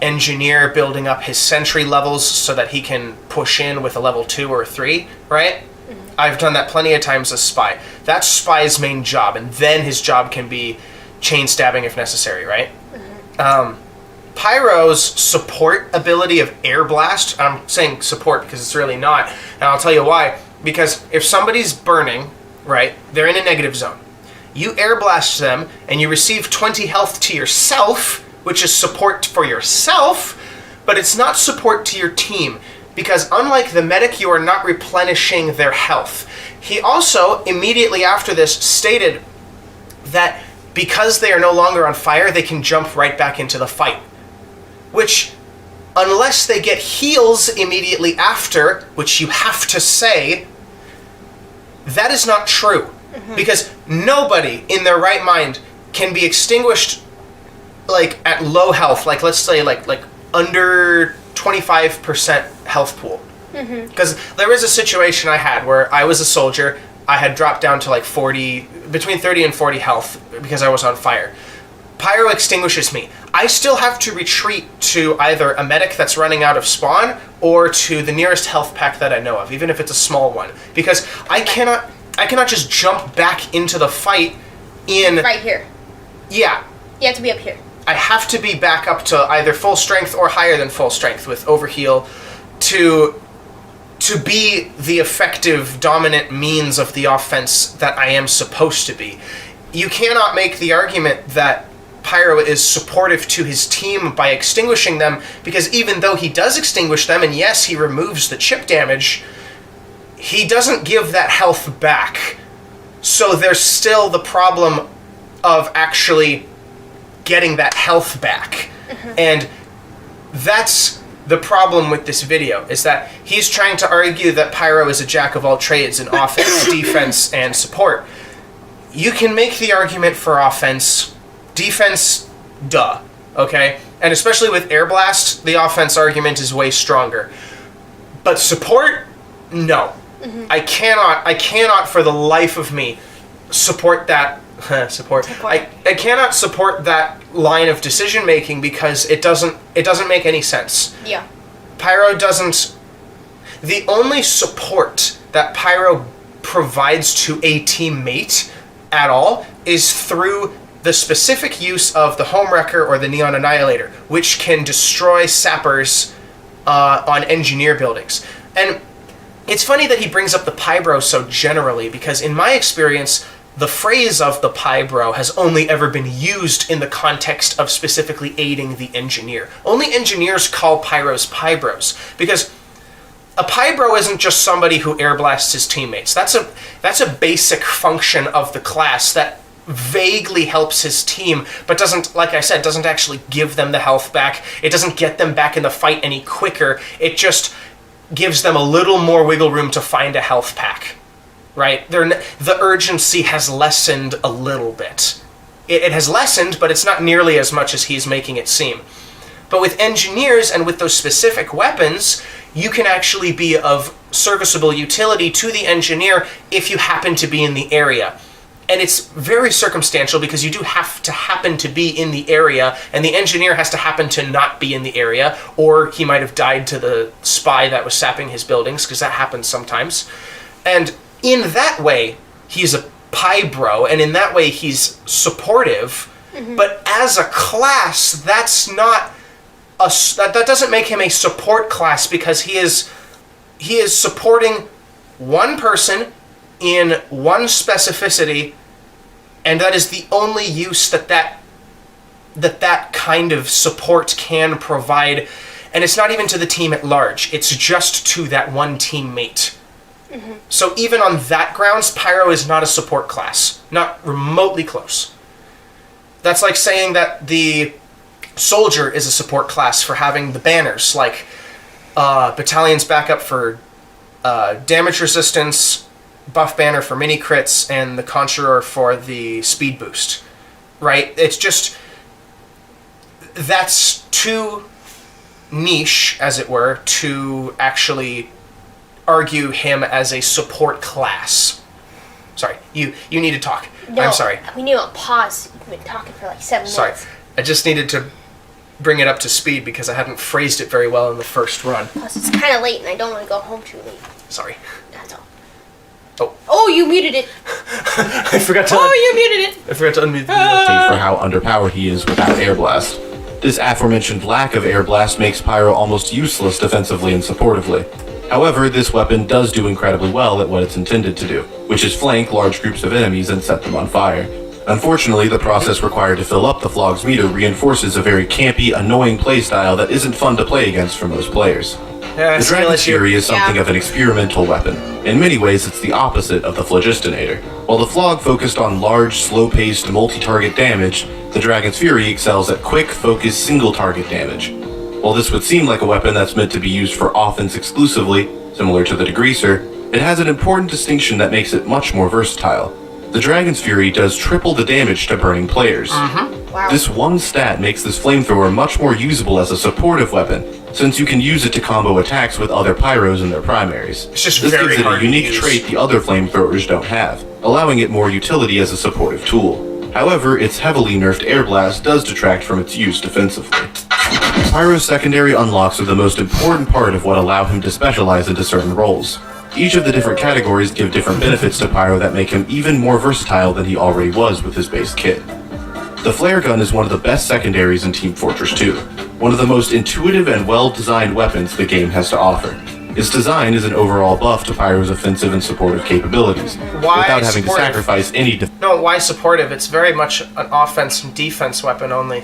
engineer building up his sentry levels so that he can push in with a level 2 or 3, right? I've done that plenty of times as spy. That's spy's main job, and then his job can be chain stabbing if necessary, right? Pyro's support ability of Airblast, I'm saying support because it's really not, and I'll tell you why. Because if somebody's burning, right, they're in a negative zone. You airblast them, and you receive 20 health to yourself, which is support for yourself, but it's not support to your team. Because unlike the medic, you are not replenishing their health. He also, immediately after this, stated that because they are no longer on fire, they can jump right back into the fight. Which, unless they get heals immediately after, which you have to say, that is not true. Because nobody in their right mind can be extinguished like at low health, like let's say like under 25% health pool. Because there was a situation I had where I was a soldier, I had dropped down to like 40, between 30 and 40 health because I was on fire. Pyro extinguishes me. I still have to retreat to either a medic that's running out of spawn or to the nearest health pack that I know of, even if it's a small one. Because I cannot just jump back into the fight in... Right here. Yeah. You have to be up here. I have to be back up to either full strength or higher than full strength with overheal to be the effective dominant means of the offense that I am supposed to be. You cannot make the argument that Pyro is supportive to his team by extinguishing them, because even though he does extinguish them, and yes, he removes the chip damage, he doesn't give that health back. So there's still the problem of actually getting that health back. And that's the problem with this video, is that he's trying to argue that Pyro is a jack of all trades in offense, defense, and support. You can make the argument for offense. Defense, duh, okay? And especially with Airblast, the offense argument is way stronger. But support, no. I cannot for the life of me support that I cannot support that line of decision making, because it doesn't make any sense. Yeah. Pyro doesn't. The only support that Pyro provides to a teammate at all is through the specific use of the Homewrecker or the Neon Annihilator, which can destroy sappers on engineer buildings. And it's funny that he brings up the Pybro so generally, because in my experience, the phrase of the Pybro has only ever been used in the context of specifically aiding the engineer. Only engineers call Pyros Pybros, because a Pybro isn't just somebody who airblasts his teammates. That's a basic function of the class that vaguely helps his team, but doesn't, like I said, doesn't actually give them the health back. It doesn't get them back in the fight any quicker. It just gives them a little more wiggle room to find a health pack, right? The urgency has lessened a little bit. It has lessened, but it's not nearly as much as he's making it seem. But with engineers and with those specific weapons, you can actually be of serviceable utility to the engineer if you happen to be in the area. And it's very circumstantial, because you do have to happen to be in the area, and the engineer has to happen to not be in the area, or he might have died to the spy that was sapping his buildings, because that happens sometimes. And in that way, he's a Pybro, and in that way, he's supportive. But as a class, that's not that doesn't make him a support class, because he is supporting one person in one specificity And that is the only use that kind of support can provide. And it's not even to the team at large. It's just to that one teammate. Mm-hmm. So even on that grounds, Pyro is not a support class. Not remotely close. That's like saying that the Soldier is a support class for having the banners, like Battalion's backup for damage resistance, buff banner for mini crits, and the Conjurer for the speed boost. Right? It's just... That's too niche, as it were, to actually argue him as a support class. Sorry, you need to talk. No, I'm sorry. We need to pause. You've been talking for like 7 Sorry. minutes. I just needed to bring it up to speed because I hadn't phrased it very well in the first run. Plus, it's kind of late and I don't want to go home too late. Sorry. That's all. Oh. Oh, you muted it. I forgot to You muted it. I forgot to unmute the video. For how underpowered he is without Airblast. This aforementioned lack of Airblast makes Pyro almost useless defensively and supportively. However, this weapon does do incredibly well at what it's intended to do, which is flank large groups of enemies and set them on fire. Unfortunately, the process required to fill up the Flog's meter reinforces a very campy, annoying playstyle that isn't fun to play against for most players. Yeah, The Dragon's Fury is something of an experimental weapon. In many ways, it's the opposite of the Phlogistinator. While the Flog focused on large, slow-paced, multi-target damage, the Dragon's Fury excels at quick, focused, single-target damage. While this would seem like a weapon that's meant to be used for offense exclusively, similar to the Degreaser, it has an important distinction that makes it much more versatile. The Dragon's Fury does triple the damage to burning players. Wow. This one stat makes this Flamethrower much more usable as a supportive weapon, since you can use it to combo attacks with other Pyros in their primaries. It's just this very gives it hard a to unique use. trait the other Flamethrowers don't have, allowing it more utility as a supportive tool. However, its heavily nerfed Airblast does detract from its use defensively. Pyro's secondary unlocks are the most important part of what allow him to specialize into certain roles. Each of the different categories give different benefits to Pyro that make him even more versatile than he already was with his base kit. The flare gun is one of the best secondaries in Team Fortress 2, one of the most intuitive and well-designed weapons the game has to offer. Its design is an overall buff to Pyro's offensive and supportive capabilities, Why without having to supportive? sacrifice any No, why supportive? It's very much an offense and defense weapon only.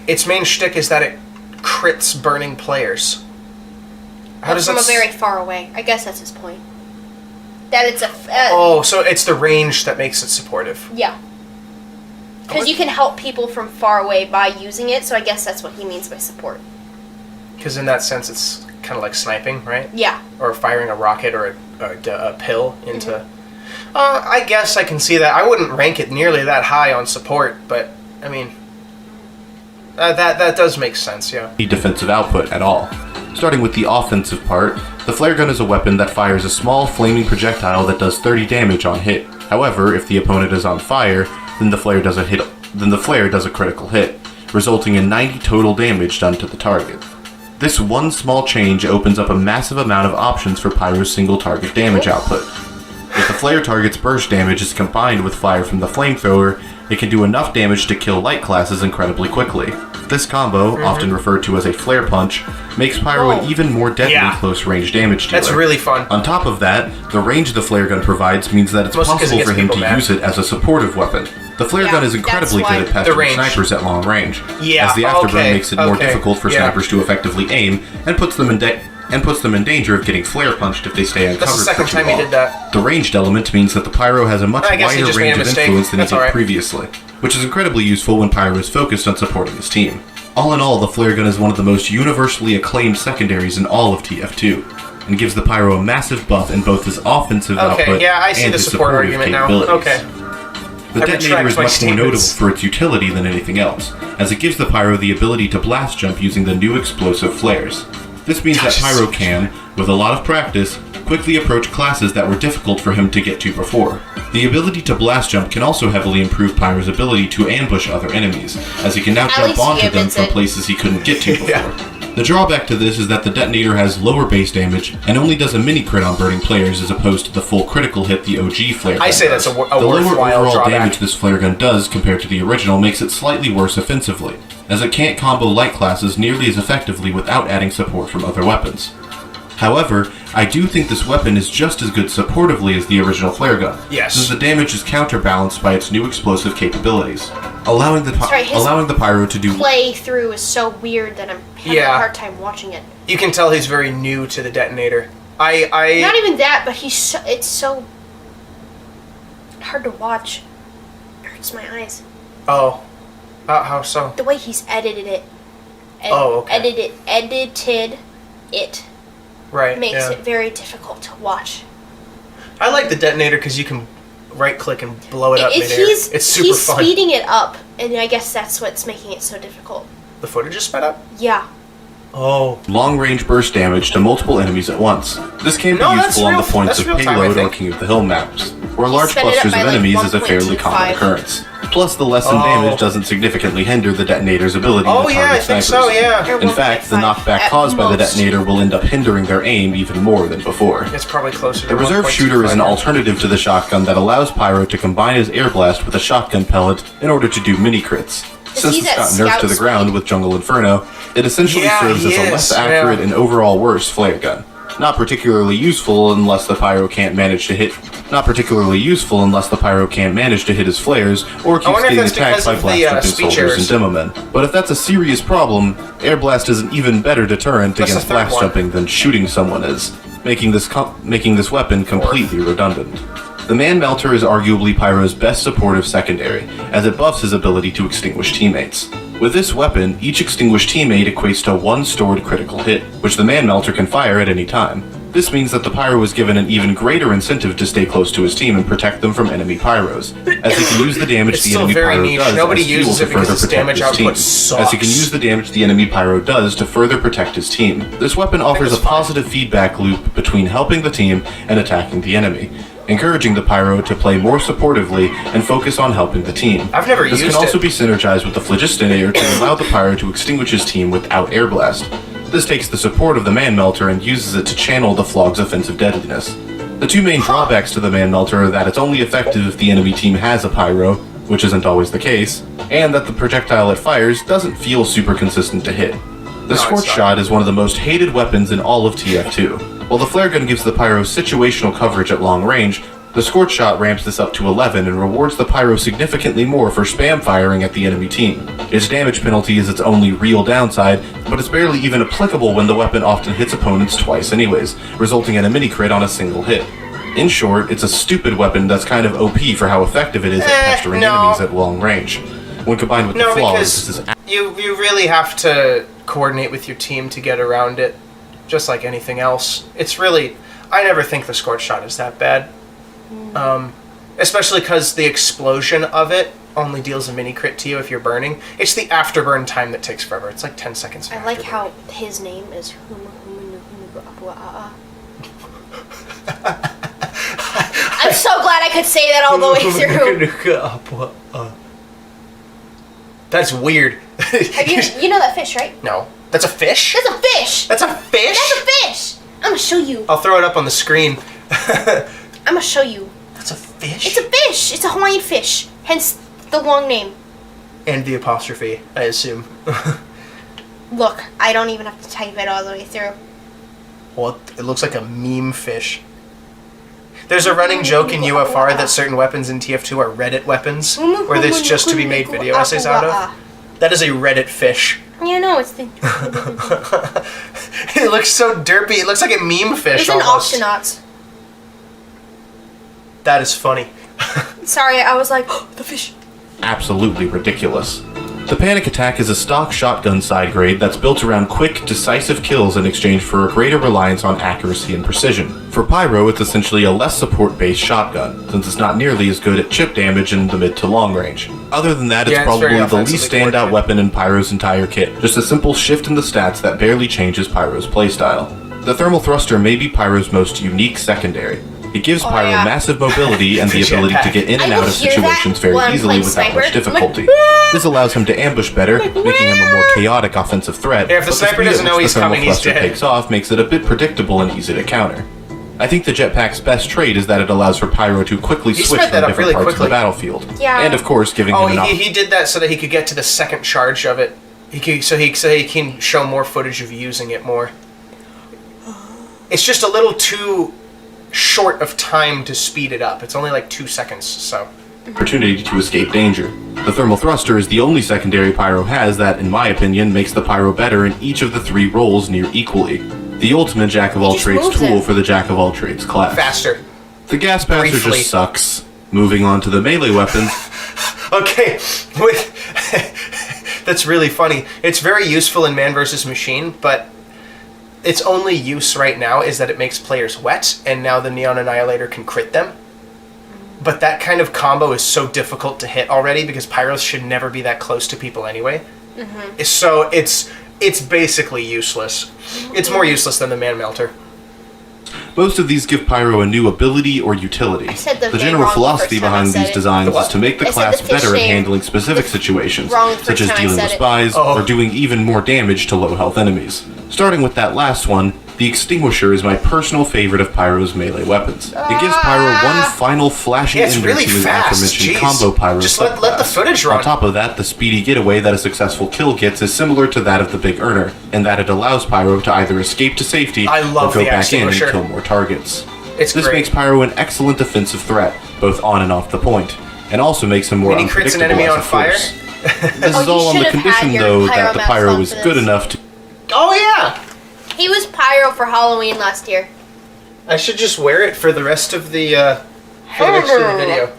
Its main shtick is that it crits burning players. How does From that a very far away. I guess that's his point. That it's a... Oh, so it's the range that makes it supportive. Yeah. Because you can help people from far away by using it, so I guess that's what he means by support. Because in that sense, it's kind of like sniping, right? Yeah. Or firing a rocket or a pill into... I guess I can see that. I wouldn't rank it nearly that high on support, but, I mean... that does make sense, yeah. defensive output at all. Starting with the offensive part, the flare gun is a weapon that fires a small flaming projectile that does 30 damage on hit. However, if the opponent is on fire, then the flare does a critical hit, resulting in 90 total damage done to the target. This one small change opens up a massive amount of options for Pyro's single target damage output. If the flare target's burst damage is combined with fire from the Flamethrower, it can do enough damage to kill light classes incredibly quickly. This combo, often referred to as a flare punch, makes Pyro an even more deadly close-range damage dealer. That's really fun. On top of that, the range the flare gun provides means that it's Mostly 'cause it possible for gets him people to mad. use it as a supportive weapon. The flare gun is incredibly that's good why- at pestering range. snipers at long range, Yeah, as the afterburn okay, makes it more okay, difficult for yeah. snipers to effectively aim and puts them in danger of getting flare punched if they stay uncovered. That's the second for too time he long. did that. The ranged element means that the Pyro has a much I guess he wider just made range a of mistake. influence than he That's did alright. previously, which is incredibly useful when Pyro is focused on supporting his team. All in all, the flare gun is one of the most universally acclaimed secondaries in all of TF2, and gives the Pyro a massive buff in both his offensive output yeah, I see and the his support supportive argument now. capabilities. Okay. The I detonator retract is my much more notable statements. for its utility than anything else, as it gives the Pyro the ability to blast jump using the new explosive flares. This means that Pyro can, with a lot of practice, quickly approach classes that were difficult for him to get to before. The ability to blast jump can also heavily improve Pyro's ability to ambush other enemies, as he can now jump least he onto them admits from it. places he couldn't get to before. Yeah. The drawback to this is that the detonator has lower base damage and only does a mini crit on burning players as opposed to the full critical hit the OG flare gun I say that's does. a The lower worthwhile overall drawback. damage this flare gun does compared to the original makes it slightly worse offensively, as it can't combo light classes nearly as effectively without adding support from other weapons. However, I do think this weapon is just as good supportively as the original flare gun. Yes. Since the damage is counterbalanced by its new explosive capabilities, allowing the Pyro to do... Play through is so weird that I'm having a hard time watching it. You can tell he's very new to the detonator. I Not even that, but it's so hard to watch. It hurts my eyes. Oh. How so? The way he's edited it. Okay. Edited it. Right, Makes it very difficult to watch. I like the detonator because you can right-click and blow it up midair. It's super he's fun. Speeding it up, and I guess that's what's making it so difficult. The footage is sped up? Yeah. Oh. Long-range burst damage to multiple enemies at once. This can be useful on the points of Payload or King of the Hill maps, where large clusters of enemies is a fairly common occurrence. Plus, the lessened damage doesn't significantly hinder the detonator's ability to target snipers. So, yeah. In fact, the knockback caused by the detonator will end up hindering their aim even more than before. It's probably closer to The reserve shooter is an alternative to the shotgun that allows Pyro to combine his Airblast with a shotgun pellet in order to do mini-crits. Since it's got nerfed to the ground with Jungle Inferno, it essentially serves as a less accurate and overall worse flare gun. Not particularly useful unless the Pyro can't manage to hit his flares, or keeps getting attacked by blast-jumping soldiers and demomen. But if that's a serious problem, Airblast is an even better deterrent against blast jumping than shooting someone is, making this weapon completely redundant. The Man Melter is arguably Pyro's best supportive secondary, as it buffs his ability to extinguish teammates. With this weapon, each extinguished teammate equates to one stored critical hit, which the Man Melter can fire at any time. This means that the Pyro is given an even greater incentive to stay close to his team and protect them from enemy Pyros, as he can use the damage the enemy Pyro does as fuel to further protect his team. As he can use the damage the enemy Pyro does to further protect his team. This weapon offers a positive feedback loop between helping the team and attacking the enemy, encouraging the Pyro to play more supportively and focus on helping the team. This can also be synergized with the Phlogistinator to allow the Pyro to extinguish his team without Airblast. This takes the support of the Man Melter and uses it to channel the Flog's offensive deadliness. The two main drawbacks to the Man Melter are that it's only effective if the enemy team has a Pyro, which isn't always the case, and that the projectile it fires doesn't feel super consistent to hit. The Scorch Shot is one of the most hated weapons in all of TF2. While the flare gun gives the Pyro situational coverage at long range, the Scorch Shot ramps this up to 11 and rewards the Pyro significantly more for spam firing at the enemy team. Its damage penalty is its only real downside, but it's barely even applicable when the weapon often hits opponents twice anyways, resulting in a mini-crit on a single hit. In short, it's a stupid weapon that's kind of OP for how effective it is at pestering enemies at long range. When combined with the flaws, this is... You really have to coordinate with your team to get around it, just like anything else. It's really... I never think the Scorch Shot is that bad. Especially because the explosion of it only deals a mini crit to you if you're burning. It's the afterburn time that takes forever. It's like 10 seconds. I like how his name is Humuhumunukunukuapua. I'm so glad I could say that all the way through. That's weird. You know that fish, right? No. That's a fish? That's a fish! That's a fish? That's a fish! I'm gonna show you. I'll throw it up on the screen. I'm gonna show you. That's a fish? It's a fish! It's a Hawaiian fish. Hence the long name. And the apostrophe, I assume. Look, I don't even have to type it all the way through. Well, it looks like a meme fish. There's a running joke in UFR that certain weapons in TF2 are Reddit weapons, where it's just to be made video essays out of. That is a Reddit fish. Yeah, no, it's the... It looks so derpy. It looks like a meme fish. It's an Octonauts. That is funny. Sorry, I was like, oh, the fish. Absolutely ridiculous. The Panic Attack is a stock shotgun side grade that's built around quick, decisive kills in exchange for a greater reliance on accuracy and precision. For Pyro, it's essentially a less support-based shotgun, since it's not nearly as good at chip damage in the mid to long range. Other than that, it's probably the least standout weapon in Pyro's entire kit, just a simple shift in the stats that barely changes Pyro's playstyle. The Thermal Thruster may be Pyro's most unique secondary. It gives Pyro massive mobility and the ability to get in and out of situations very easily without much difficulty. This allows him to ambush better, making him a more chaotic offensive threat. If the sniper doesn't know he's coming, he's dead. Takes off makes it a bit predictable and easy to counter. I think the jetpack's best trait is that it allows for Pyro to quickly switch from different parts of the battlefield. Yeah. And of course, giving him an he did that so that he could get to the second charge of it. So he can show more footage of using it more. it's just a little too short of time to speed it up. It's only like 2 seconds, so. Opportunity to escape danger. The thermal thruster is the only secondary Pyro has that, in my opinion, makes the Pyro better in each of the 3 roles near equally. The ultimate jack-of-all-trades tool for the jack-of-all-trades class. Faster. The gas passer Briefly. just sucks. Moving on to the melee weapons. Okay, that's really funny. It's very useful in man versus machine, but its only use right now is that it makes players wet, and now the Neon Annihilator can crit them. But that kind of combo is so difficult to hit already because Pyros should never be that close to people anyway. So it's basically useless. It's more useless than the Man Melter. Most of these give Pyro a new ability or utility. said the The name general wrong the philosophy first time I behind said these it. designs The what? is to make the I said class the fish better at name handling specific situations, wrong the first such as time I dealing said with it. spies or doing even more damage to low-health enemies. Starting with that last one, the Extinguisher is my personal favorite of Pyro's melee weapons. It gives Pyro one final flashy Yeah, it's ender really to his fast, aforementioned jeez. combo Pyro Just let the subclass. footage run. On top of that, the speedy getaway that a successful kill gets is similar to that of the Big Earner, in that it allows Pyro to either escape to safety I love or go the back in and Extinguisher. kill more targets. It's This great. makes Pyro an excellent defensive threat, both on and off the point, and also makes him more When he crits an unpredictable enemy as on a fire? force. This Oh, is you all on the should have had condition, your though, Pyro that the mask Pyro on is for good this. enough to... Oh yeah! He was Pyro for Halloween last year. I should just wear it for the rest of the video.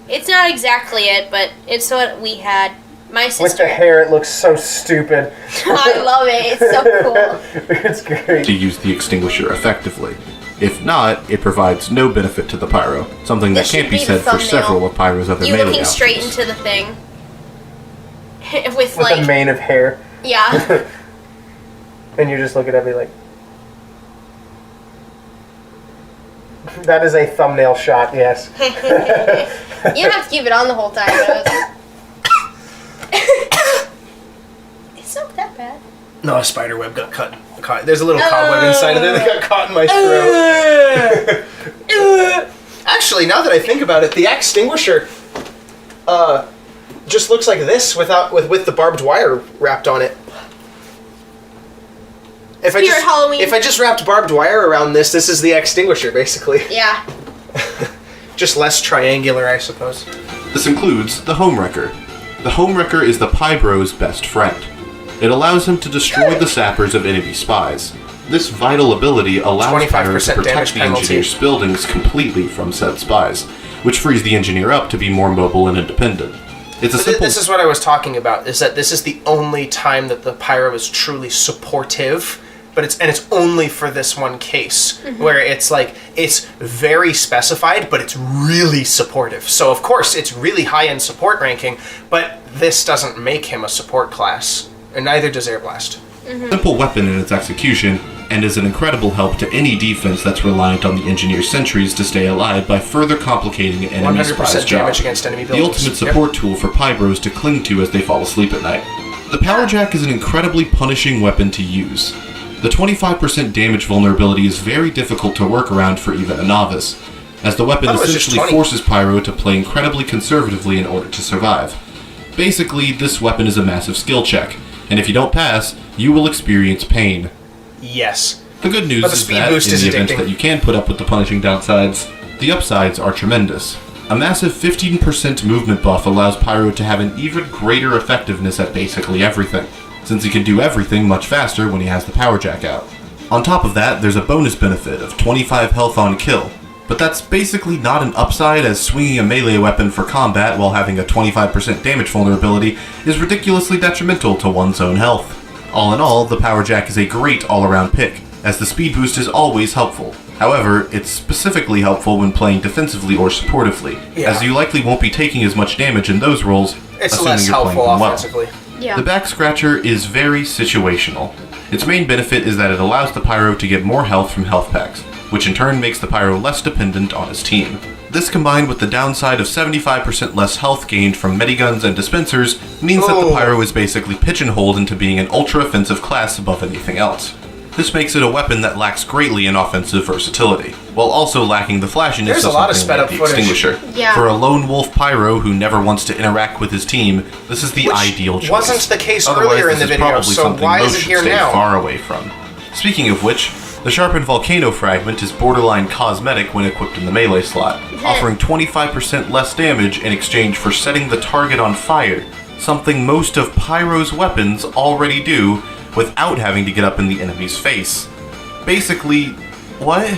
It's not exactly it, but it's what we had. My With sister. the hair, it looks so stupid. I love it. It's so cool. It's great. to use the Extinguisher effectively. If not, it provides no benefit to the Pyro, something that This can't should be be said the for thumbnail. several of Pyro's other You melee looking straight options. into the thing. With With like, a mane of hair. yeah. And you're just looking at me like... That is a thumbnail shot, yes. You don't have to keep it on the whole time. But it's not that bad. No, a spider web got caught. There's a little cobweb inside of there that got caught in my throat. Actually, now that I think about it, the Extinguisher just looks like this with the barbed wire wrapped on it. If Spirit Halloween. If I just wrapped barbed wire around this is the Extinguisher, basically. Yeah. Just less triangular, I suppose. This includes the Homewrecker. The Homewrecker is the Pybro's best friend. It allows him to destroy the sappers of enemy spies. This vital ability allows Pyro to 25% protect damage the penalty. engineer's buildings completely from said spies, which frees the engineer up to be more mobile and independent. It's a But simple... this is what I was talking about, is that this is the only time that the Pyro is truly supportive, but it's only for this one case, where it's like, it's very specified, but it's really supportive. So of course, it's really high in support ranking, but this doesn't make him a support class, and neither does Airblast. simple weapon in its execution, and is an incredible help to any defense that's reliant on the engineer's sentries to stay alive by further complicating an enemy 100% spy's job. damage against enemy The buildings. ultimate support tool for Pybros to cling to as they fall asleep at night. The Power Jack is an incredibly punishing weapon to use. The 25% damage vulnerability is very difficult to work around for even a novice, as the weapon I thought it was just essentially 20. forces Pyro to play incredibly conservatively in order to survive. Basically, this weapon is a massive skill check, and if you don't pass, you will experience pain. Yes. The good news But the is speed that, boost in is the event addicting. that you can put up with the punishing downsides, the upsides are tremendous. A massive 15% movement buff allows Pyro to have an even greater effectiveness at basically everything, since he can do everything much faster when he has the Power Jack out. On top of that, there's a bonus benefit of 25 health on kill, but that's basically not an upside, as swinging a melee weapon for combat while having a 25% damage vulnerability is ridiculously detrimental to one's own health. All in all, the Power Jack is a great all-around pick, as the speed boost is always helpful. However, it's specifically helpful when playing defensively or supportively, Yeah. as you likely won't be taking as much damage in those roles, It's assuming less you're playing helpful them well. offensively. Yeah. The Back Scratcher is very situational. Its main benefit is that it allows the Pyro to get more health from health packs, which in turn makes the Pyro less dependent on his team. This combined with the downside of 75% less health gained from mediguns and dispensers means that the Oh. Pyro is basically pigeonholed into being an ultra-offensive class above anything else. This makes it a weapon that lacks greatly in offensive versatility, while also lacking the flashiness There's of a lot of something sped like up the footage. Extinguisher. Yeah. For a lone wolf Pyro who never wants to interact with his team, this is the Which ideal choice. wasn't the case Otherwise, earlier in this the is video, probably so something why most is it should here stay now? far away from. Speaking of which, the Sharpened Volcano Fragment is borderline cosmetic when equipped in the melee slot, offering 25% less damage in exchange for setting the target on fire, something most of Pyro's weapons already do without having to get up in the enemy's face. Basically, what?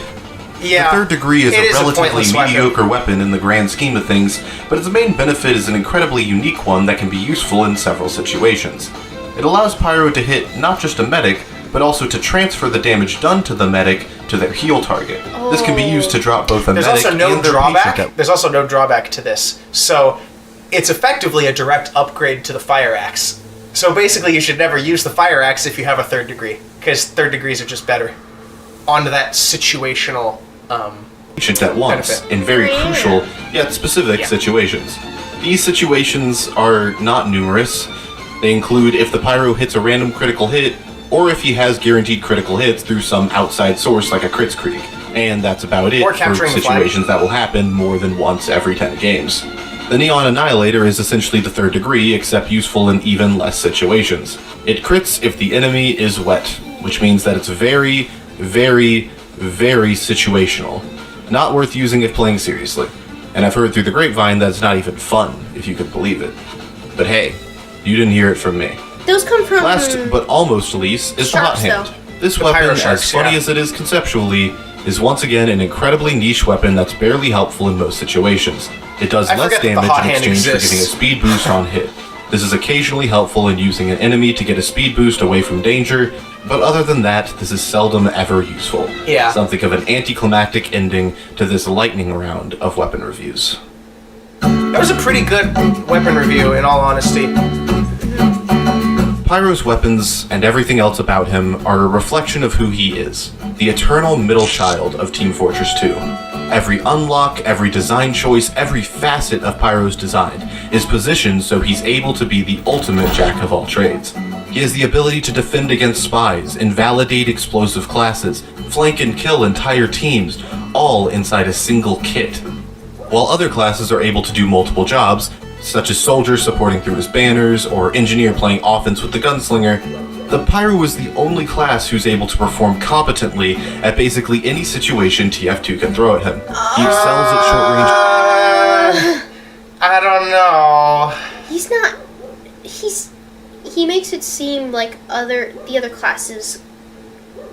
Yeah. The third degree is it a relatively pointless mediocre weapon in the grand scheme of things, but its main benefit is an incredibly unique one that can be useful in several situations. It allows Pyro to hit not just a medic, but also to transfer the damage done to the medic to their heal target. This can be used to drop both a There's medic also no and their drawback. patient. There's also no drawback to this. So it's effectively a direct upgrade to the fire axe. So basically you should never use the fire axe if you have a third degree, because third degrees are just better onto that situational Patient at once benefit. in very crucial yet specific situations. These situations are not numerous. They include if the Pyro hits a random critical hit, or if he has guaranteed critical hits through some outside source like a Crits Creek. And that's about it Or for capturing the flag. situations that will happen more than once every 10 games. The Neon Annihilator is essentially the third degree, except useful in even less situations. It crits if the enemy is wet, which means that it's very, very, very situational. Not worth using if playing seriously. And I've heard through the grapevine that it's not even fun, if you could believe it. But hey, you didn't hear it from me. Those come from Last but almost least is the Hot Sharks, Hand. though. This The weapon, Pyro as Sharks, funny yeah. as it is conceptually, is once again an incredibly niche weapon that's barely helpful in most situations. It does I less forget that the damage Hot in Hand exchange for exists. getting a speed boost on hit. This is occasionally helpful in using an enemy to get a speed boost away from danger, but other than that, this is seldom ever useful. Yeah. Something of an anticlimactic ending to this lightning round of weapon reviews. That was a pretty good weapon review, in all honesty. Pyro's weapons and everything else about him are a reflection of who he is, the eternal middle child of Team Fortress 2. Every unlock, every design choice, every facet of Pyro's design is positioned so he's able to be the ultimate jack of all trades. He has the ability to defend against spies, invalidate explosive classes, flank and kill entire teams, all inside a single kit. While other classes are able to do multiple jobs, such as Soldier supporting through his banners, or Engineer playing offense with the Gunslinger, the Pyro is the only class who's able to perform competently at basically any situation TF2 can throw at him. He excels at short range. I don't know. He's not. He makes it seem like the other classes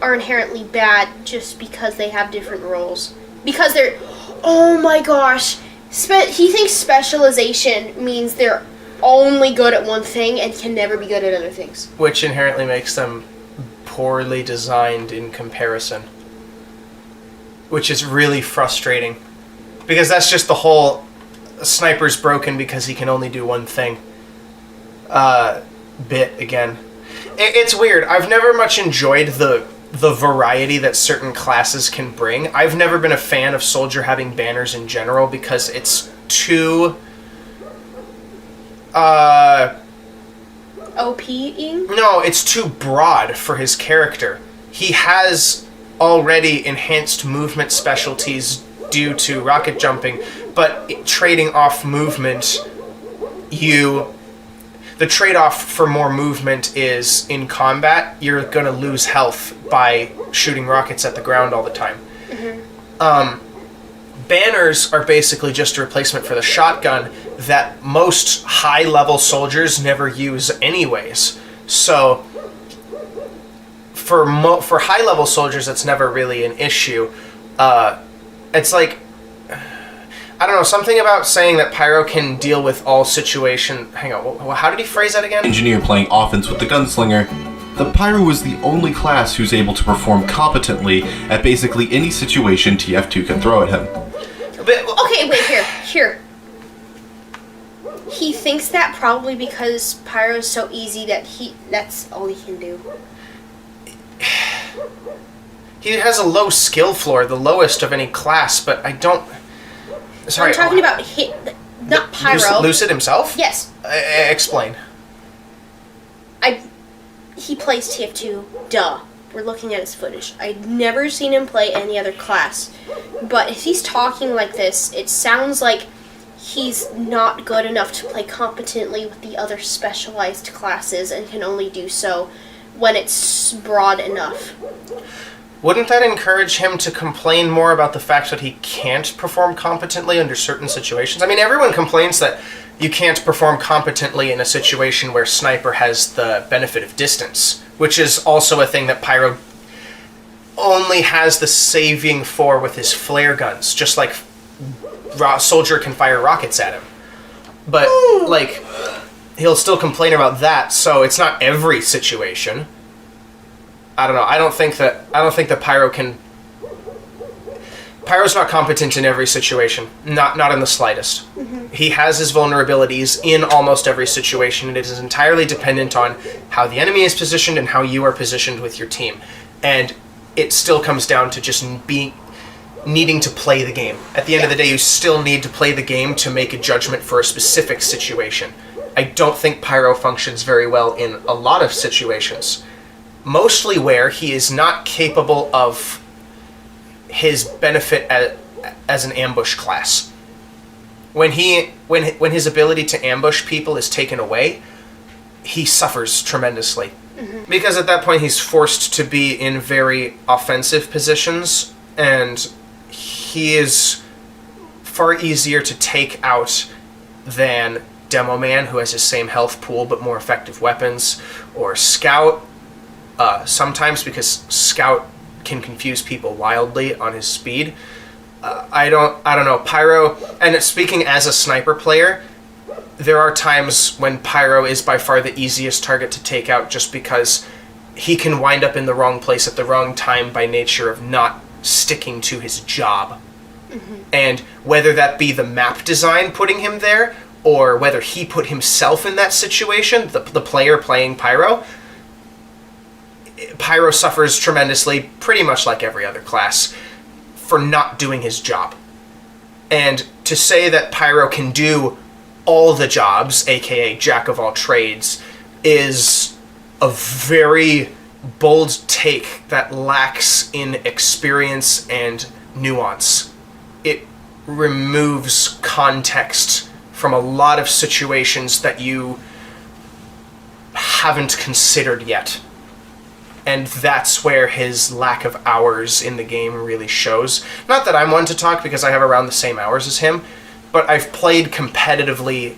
are inherently bad just because they have different roles. Because they're. Oh my gosh. He thinks specialization means they're only good at one thing and can never be good at other things. Which inherently makes them poorly designed in comparison. Which is really frustrating. Because that's just the whole sniper's broken because he can only do one thing. Bit again. It's weird. I've never much enjoyed the variety that certain classes can bring. I've never been a fan of Soldier having banners in general because it's too OP-ing? No, it's too broad for his character. He has already enhanced movement specialties due to rocket jumping, but trading off movement, the trade-off for more movement is in combat, you're going to lose health by shooting rockets at the ground all the time. Banners are basically just a replacement for the shotgun that most high-level soldiers never use anyways. So, for high-level soldiers, that's never really an issue. It's like, I don't know, something about saying that Pyro can deal with all situation. Hang on, how did he phrase that again? Engineer playing offense with the Gunslinger, the Pyro is the only class who's able to perform competently at basically any situation TF2 can throw at him. Okay, wait, here. He thinks that probably because Pyro's so easy that's all he can do. He has a low skill floor, the lowest of any class, but I don't... Sorry. I'm talking about not Pyro. Lucid himself? Yes. Explain. He plays TF2, duh. We're looking at his footage. I've never seen him play any other class. But if he's talking like this, it sounds like he's not good enough to play competently with the other specialized classes and can only do so when it's broad enough. Wouldn't that encourage him to complain more about the fact that he can't perform competently under certain situations? I mean, everyone complains that you can't perform competently in a situation where Sniper has the benefit of distance, which is also a thing that Pyro only has the saving for with his flare guns, just like Soldier can fire rockets at him. But, like, he'll still complain about that, so it's not every situation. I don't know. I don't think that Pyro can... Pyro's not competent in every situation. Not in the slightest. He has his vulnerabilities in almost every situation, and it is entirely dependent on how the enemy is positioned and how you are positioned with your team. And it still comes down to just needing to play the game. At the end of the day, you still need to play the game to make a judgment for a specific situation. I don't think Pyro functions very well in a lot of situations. Mostly where he is not capable of his benefit as an ambush class. When his ability to ambush people is taken away, he suffers tremendously. Because at that point he's forced to be in very offensive positions, and he is far easier to take out than Demo Man, who has the same health pool but more effective weapons, or Scout, sometimes, because Scout can confuse people wildly on his speed. I don't know. Pyro, and speaking as a Sniper player, there are times when Pyro is by far the easiest target to take out just because he can wind up in the wrong place at the wrong time by nature of not sticking to his job. And whether that be the map design putting him there, or whether he put himself in that situation, the player playing Pyro suffers tremendously, pretty much like every other class, for not doing his job. And to say that Pyro can do all the jobs, aka Jack of all trades, is a very bold take that lacks in experience and nuance. It removes context from a lot of situations that you haven't considered yet. And that's where his lack of hours in the game really shows. Not that I'm one to talk because I have around the same hours as him, but I've played competitively.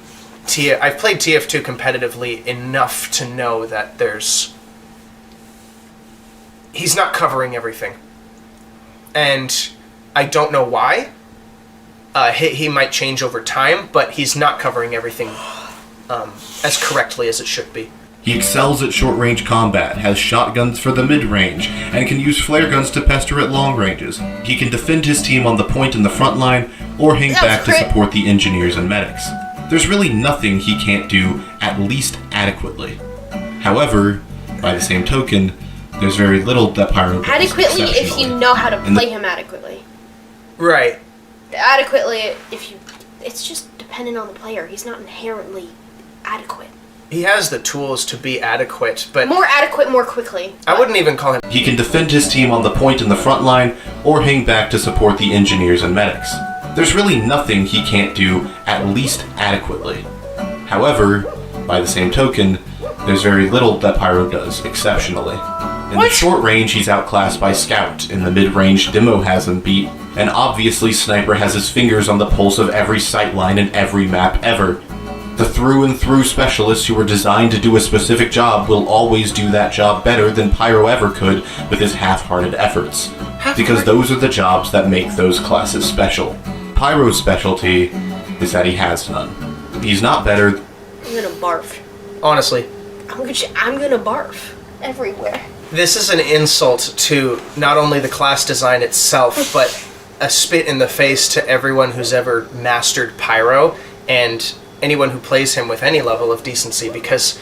I've played TF2 competitively enough to know that he's not covering everything, and I don't know why. He might change over time, but he's not covering everything as correctly as it should be. He excels at short-range combat, has shotguns for the mid-range, and can use flare guns to pester at long ranges. He can defend his team on the point in the front line, or hang back to support the engineers and medics. There's really nothing he can't do at least adequately. However, by the same token, there's very little that Pyro does Adequately if you know how to play him adequately. Right. Adequately it's just dependent on the player. He's not inherently adequate. He has the tools to be adequate, but... More adequate more quickly. I wouldn't even call him... He can defend his team on the point in the front line, or hang back to support the engineers and medics. There's really nothing he can't do at least adequately. However, by the same token, there's very little that Pyro does exceptionally. In the short range, he's outclassed by Scout. In the mid-range, Demo has him beat, and obviously Sniper has his fingers on the pulse of every sightline in every map ever. The through-and-through specialists who were designed to do a specific job will always do that job better than Pyro ever could with his half-hearted efforts. Because those are the jobs that make those classes special. Pyro's specialty is that he has none. He's not better... I'm gonna barf. Honestly. I'm gonna barf. Everywhere. This is an insult to not only the class design itself, but a spit in the face to everyone who's ever mastered Pyro, and anyone who plays him with any level of decency, because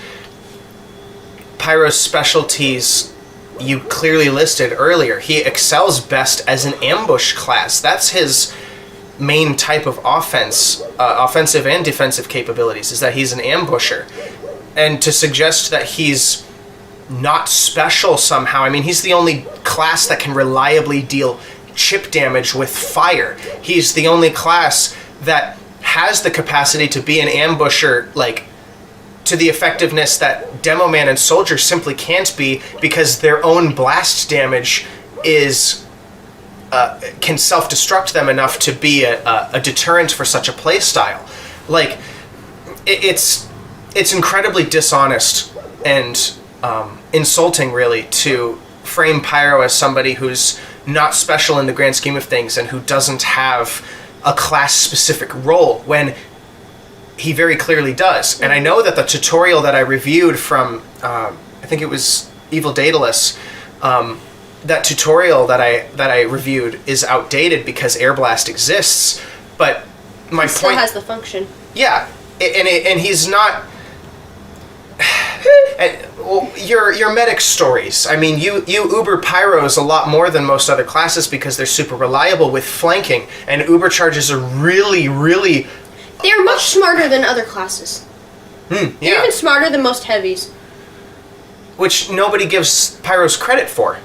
Pyro's specialties you clearly listed earlier. He excels best as an ambush class. That's his main type of offense, offensive and defensive capabilities, is that he's an ambusher. And to suggest that he's not special somehow, I mean, he's the only class that can reliably deal chip damage with fire. He's the only class that has the capacity to be an ambusher, like, to the effectiveness that Demo Man and Soldier simply can't be, because their own blast damage is can self-destruct them enough to be a deterrent for such a play style. Like, it's incredibly dishonest and insulting, really, to frame Pyro as somebody who's not special in the grand scheme of things and who doesn't have a class-specific role, when he very clearly does. And I know that the tutorial that I reviewed from, I think it was Evil Daedalus, that tutorial that I reviewed is outdated because Airblast exists, but my point... still has the function. Yeah, and he's not... well, your medic stories. I mean, you uber Pyros a lot more than most other classes because they're super reliable with flanking, and uber charges are really, really... They're much smarter than other classes. Yeah. They're even smarter than most heavies. Which nobody gives Pyros credit for.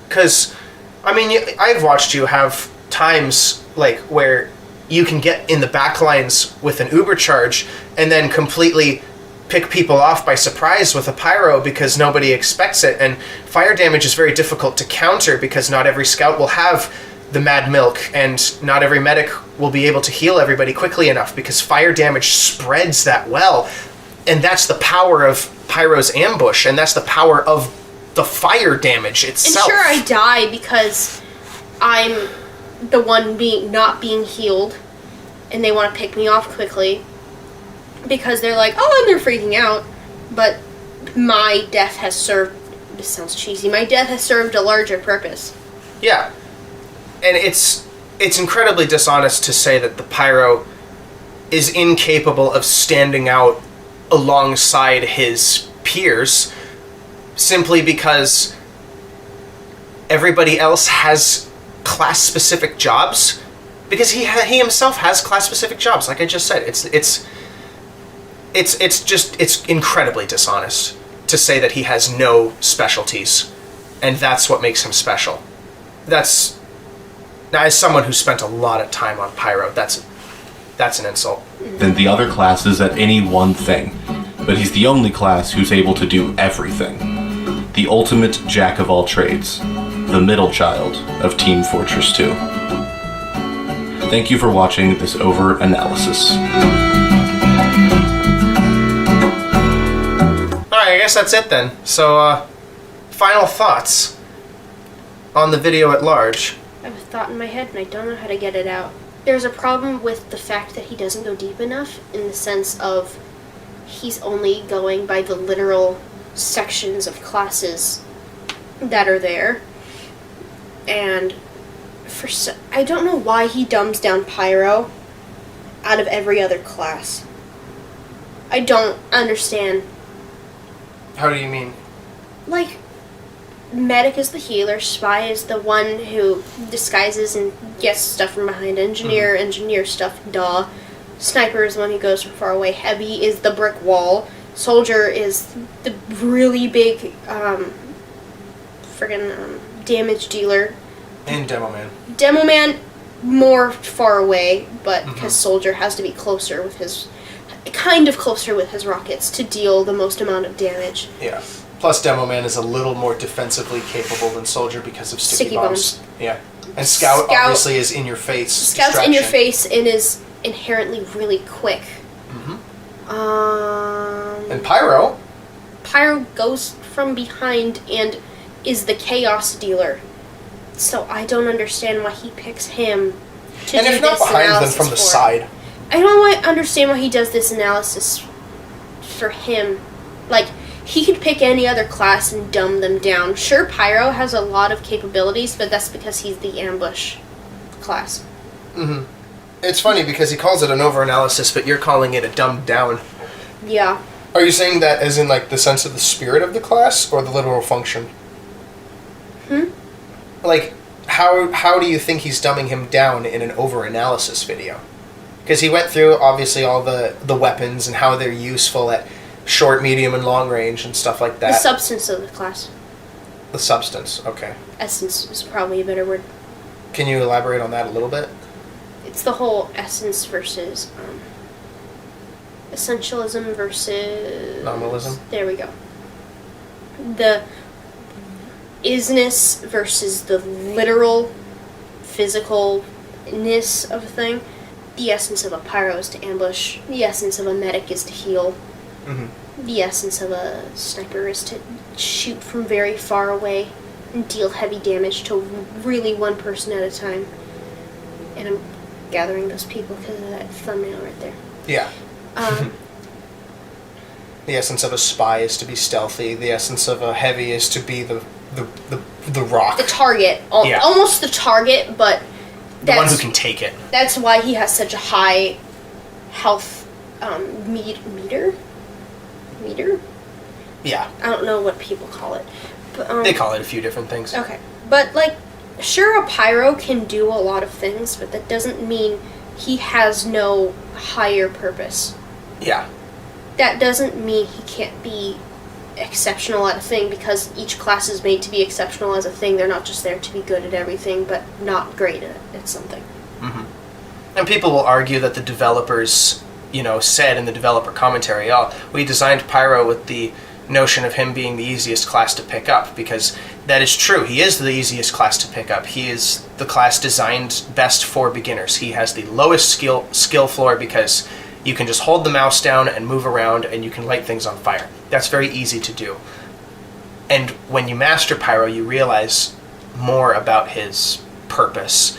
Because, I mean, I've watched you have times, like, where you can get in the back lines with an uber charge and then completely pick people off by surprise with a Pyro because nobody expects it. And fire damage is very difficult to counter because not every scout will have the Mad Milk, and not every medic will be able to heal everybody quickly enough because fire damage spreads that well. And that's the power of Pyro's ambush, and that's the power of the fire damage itself. And sure, I die because I'm the one not being healed, and they want to pick me off quickly because they're like, oh, and they're freaking out. But my death has served... This sounds cheesy. My death has served a larger purpose. Yeah. And it's incredibly dishonest to say that the Pyro is incapable of standing out alongside his peers simply because everybody else has class-specific jobs. Because he himself has class-specific jobs, like I just said. It's incredibly dishonest to say that he has no specialties, and that's what makes him special. Now, as someone who spent a lot of time on Pyro, that's an insult. Than the other classes at any one thing, but he's the only class who's able to do everything. The ultimate jack of all trades, the middle child of Team Fortress 2. Thank you for watching this over-analysis. Alright, I guess that's it then. So, final thoughts on the video at large. I have a thought in my head and I don't know how to get it out. There's a problem with the fact that he doesn't go deep enough, in the sense of he's only going by the literal sections of classes that are there. And I don't know why he dumbs down Pyro out of every other class. I don't understand. How do you mean? Like, Medic is the healer, Spy is the one who disguises and gets stuff from behind, Engineer stuff, duh. Sniper is the one who goes from far away, Heavy is the brick wall, Soldier is the really big, damage dealer. And Demo Man. Demo Man, more far away, but because Soldier has to be closer with his rockets to deal the most amount of damage. Yeah. Plus, Demo Man is a little more defensively capable than Soldier because of sticky bombs. Yeah. And Scout obviously is in your face. Scout's in your face and is inherently really quick. And Pyro? Pyro goes from behind and is the chaos dealer. So I don't understand why he picks him to and do if not this behind, then analysis from the for. side. I don't understand why he does this analysis for him. Like, he could pick any other class and dumb them down. Sure, Pyro has a lot of capabilities, but that's because he's the ambush class. It's funny because he calls it an over-analysis, but you're calling it a dumbed down. Yeah. Are you saying that as in, like, the sense of the spirit of the class, or the literal function? Like, how do you think he's dumbing him down in an over-analysis video? Because he went through, obviously, all the weapons and how they're useful at short, medium, and long range and stuff like that. The substance of the class. The substance, okay. Essence is probably a better word. Can you elaborate on that a little bit? It's the whole essence versus Essentialism versus... Nominalism. There we go. The isness versus the literal physicalness of a thing. The essence of a pyro is to ambush. The essence of a medic is to heal. Mm-hmm. The essence of a sniper is to shoot from very far away and deal heavy damage to really one person at a time. And I'm gathering those people because of that thumbnail right there. Yeah. The essence of a spy is to be stealthy. The essence of a heavy is to be the rock. The target. Yeah. Almost the target, but The one who can take it. That's why he has such a high health meter? Meter? Yeah. I don't know what people call it. But, They call it a few different things. Okay. But, like, sure, a pyro can do a lot of things, but that doesn't mean he has no higher purpose. Yeah. That doesn't mean he can't be exceptional at a thing, because each class is made to be exceptional as a thing. They're not just there to be good at everything, but not great at something. Mm-hmm. And people will argue that the developers, said in the developer commentary, we designed Pyro with the notion of him being the easiest class to pick up, because that is true. He is the easiest class to pick up. He is the class designed best for beginners. He has the lowest skill floor because you can just hold the mouse down and move around and you can light things on fire. That's very easy to do. And when you master Pyro, you realize more about his purpose.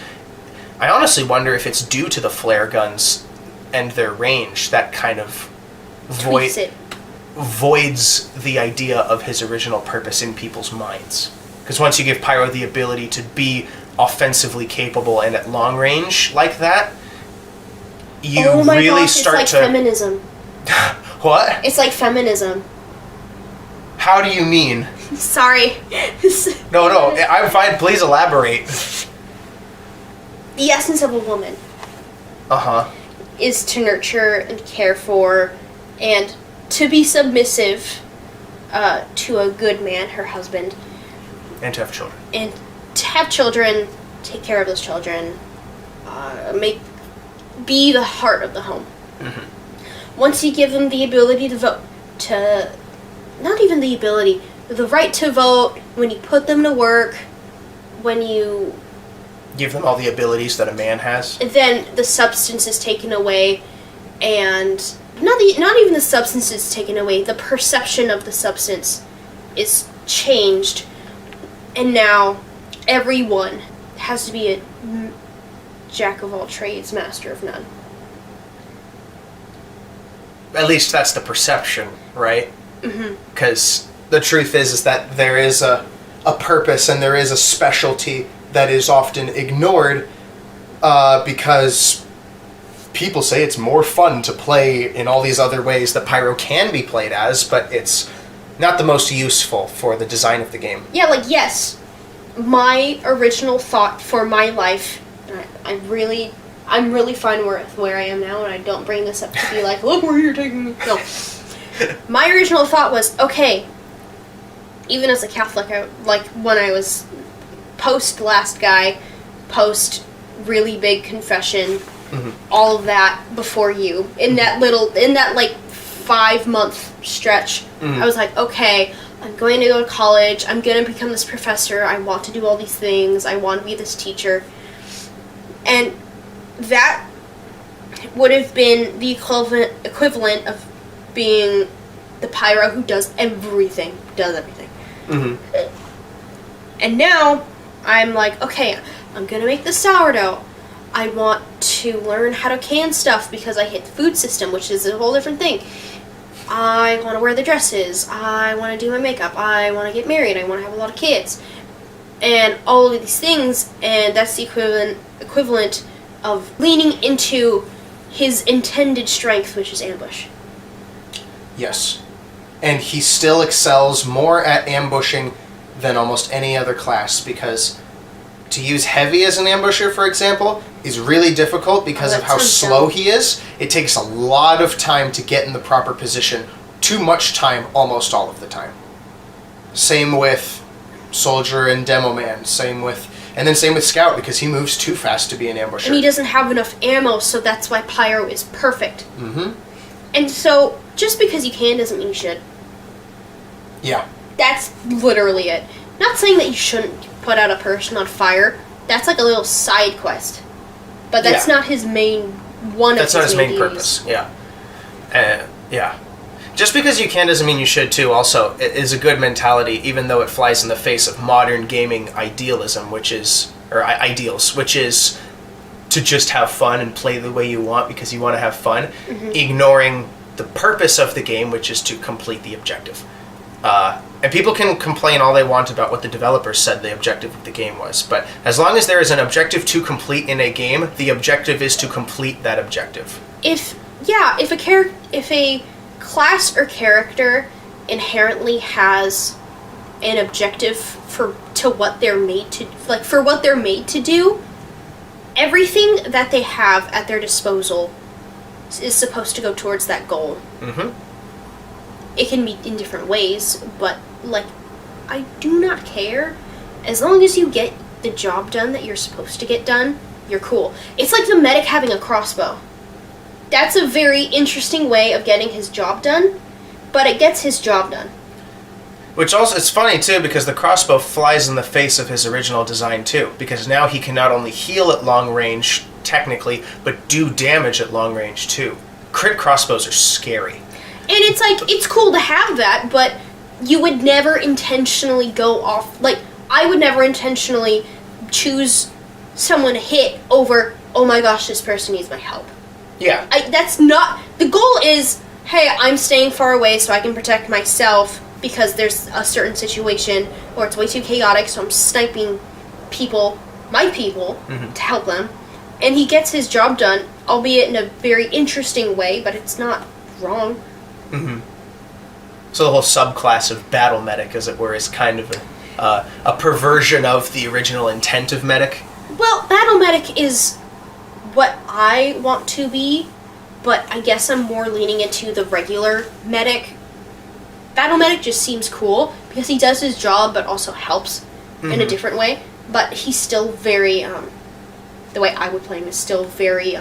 I honestly wonder if it's due to the flare guns and their range that kind of voids the idea of his original purpose in people's minds. Because once you give Pyro the ability to be offensively capable and at long range like that, you really start it's to... like feminism. What? It's like feminism. How do you mean? Sorry. No, I'm fine. Please elaborate. The essence of a woman is to nurture and care for and to be submissive to a good man, her husband. And to have children. And to have children, take care of those children, be the heart of the home. Mm-hmm. Once you give them the ability to vote, not even the ability, the right to vote, when you put them to work, when you... give them all the abilities that a man has. Then the substance is taken away, and not even the substance is taken away, the perception of the substance is changed, and now everyone has to be a jack of all trades, master of none. At least that's the perception, right? Mm-hmm. Because the truth is that there is a purpose and there is a specialty that is often ignored because people say it's more fun to play in all these other ways that Pyro can be played as, but it's not the most useful for the design of the game. Yeah, yes, my original thought for my life, I'm really fine with where I am now, and I don't bring this up to be like, look where you're taking me. No. My original thought was, okay, even as a Catholic, when I was post last guy, post really big confession, all of that before you, in that 5-month stretch, I was like, okay, I'm going to go to college, I'm going to become this professor, I want to do all these things, I want to be this teacher. And that would have been the equivalent of being the Pyro who does everything. Mm-hmm. And now, I'm like, okay, I'm gonna make the sourdough. I want to learn how to can stuff because I hit the food system, which is a whole different thing. I want to wear the dresses. I want to do my makeup. I want to get married. I want to have a lot of kids. And all of these things, and that's the equivalent of leaning into his intended strength, which is ambush. Yes. And he still excels more at ambushing than almost any other class, because to use heavy as an ambusher, for example, is really difficult because of how slow he is. It takes a lot of time to get in the proper position. Too much time almost all of the time. Same with Soldier and Demo Man. Same with Scout, because he moves too fast to be an ambusher. And he doesn't have enough ammo, so that's why Pyro is perfect. Mm-hmm. And so, just because you can doesn't mean you should. Yeah. That's literally it. Not saying that you shouldn't put out a person on fire. That's like a little side quest. But that's not his main That's not his main duties. purpose. Yeah. Yeah. Just because you can doesn't mean you should too. Also, it is a good mentality, even though it flies in the face of modern gaming idealism, ideals, which is to just have fun and play the way you want because you want to have fun, ignoring the purpose of the game, which is to complete the objective. And people can complain all they want about what the developers said the objective of the game was, but as long as there is an objective to complete in a game, the objective is to complete that objective. If a class or character inherently has an objective for what they're made to do, everything that they have at their disposal is supposed to go towards that goal. It can be in different ways, but I do not care. As long as you get the job done that you're supposed to get done, you're cool. It's like the medic having a crossbow. That's a very interesting way of getting his job done, but it gets his job done. Which also, it's funny too, because the crossbow flies in the face of his original design too, because now he can not only heal at long range, technically, but do damage at long range too. Crit crossbows are scary. And it's like, it's cool to have that, but you would never intentionally go off, I would never intentionally choose someone to hit over, oh my gosh, this person needs my help. Yeah. That's not, the goal is, hey, I'm staying far away so I can protect myself because there's a certain situation or it's way too chaotic, so I'm sniping my people, to help them. And he gets his job done, albeit in a very interesting way, but it's not wrong. So the whole subclass of battle medic, as it were, is kind of a perversion of the original intent of medic. Well, battle medic is what I want to be, but I guess I'm more leaning into the regular medic. Battle medic just seems cool because he does his job but also helps in a different way. But he's still very, the way I would play him is still very,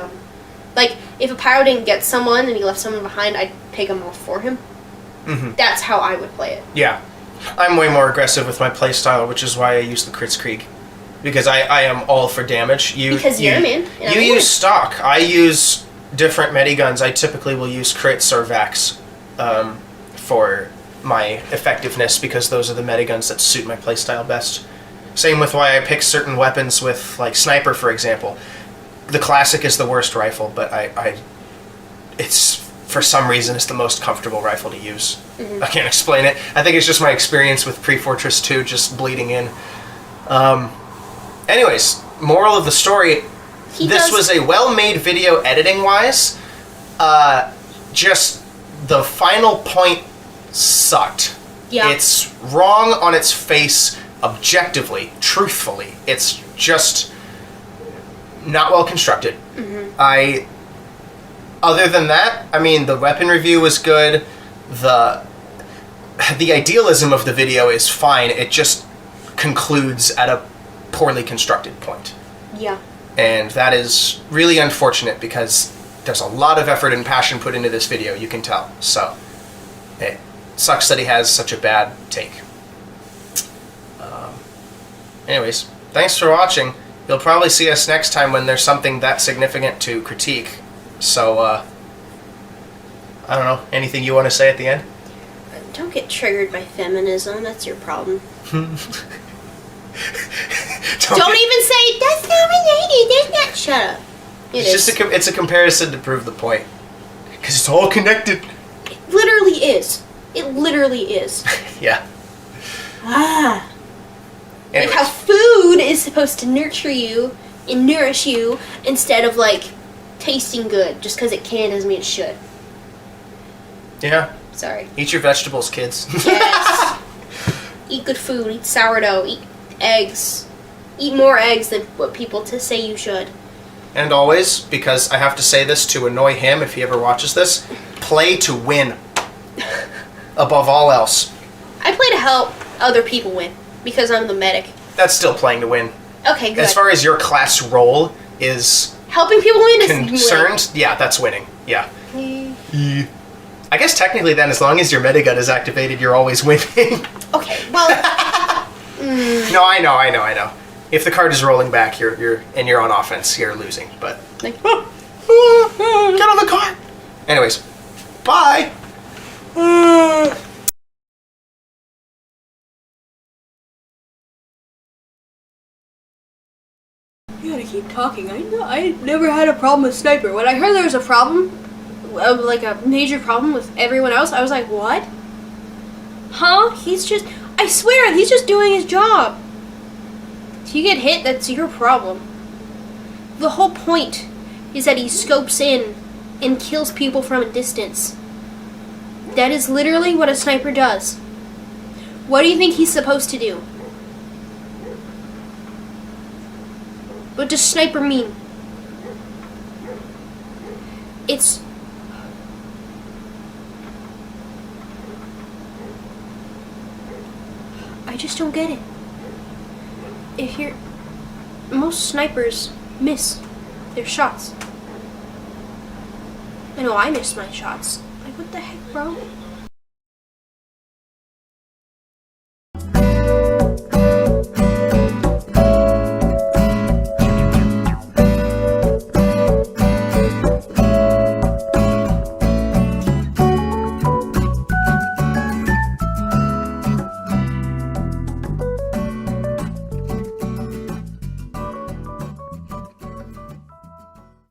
if a pyro didn't get someone and he left someone behind, I'd take him off for him. That's how I would play it. Yeah. I'm way more aggressive with my playstyle, which is why I use the Kritzkrieg. Because I am all for damage. Because you're a man. You use stock. I use different mediguns. I typically will use crits or vax for my effectiveness because those are the mediguns that suit my playstyle best. Same with why I pick certain weapons with, sniper, for example. The classic is the worst rifle, but it's, for some reason, it's the most comfortable rifle to use. I can't explain it. I think it's just my experience with Pre-Fortress 2 just bleeding in. Anyways, moral of the story, this was a well-made video editing-wise. Just the final point sucked. Yeah. It's wrong on its face objectively, truthfully. It's just not well constructed. Other than that, I mean, the weapon review was good. The idealism of the video is fine. It just concludes at a poorly constructed point. Yeah. And that is really unfortunate because there's a lot of effort and passion put into this video, you can tell. So, it sucks that he has such a bad take. Anyways, thanks for watching. You'll probably see us next time when there's something that significant to critique. So, I don't know, anything you want to say at the end? Don't get triggered by feminism, that's your problem. Don't even say, that's not my lady, that's not, shut up. It's a comparison to prove the point. Because it's all connected. It literally is. It literally is. Yeah. Like how food is supposed to nurture you and nourish you instead of tasting good just because it can doesn't mean it should. Yeah. Sorry. Eat your vegetables, kids. Yes. Eat good food. Eat sourdough. Eat eggs. Eat more eggs than what people say you should. And always, because I have to say this to annoy him if he ever watches this, play to win. Above all else. I play to help other people win because I'm the medic. That's still playing to win. Okay, good. As far as your class role is helping people win is concerned, yeah, that's winning. Yeah. I guess technically then, as long as your metagun is activated, you're always winning. Okay, well, No, I know. If the card is rolling back, you're on offense, you're losing. But like, get on the card. Anyways, bye. you gotta keep talking. I never had a problem with Sniper. When I heard there was a problem, like a major problem with everyone else, I was like, what? Huh? I swear, he's just doing his job. If you get hit, that's your problem. The whole point is that he scopes in and kills people from a distance. That is literally what a sniper does. What do you think he's supposed to do? What does sniper mean? I just don't get it. Most snipers miss their shots. I know I miss my shots. Like, what the heck, bro?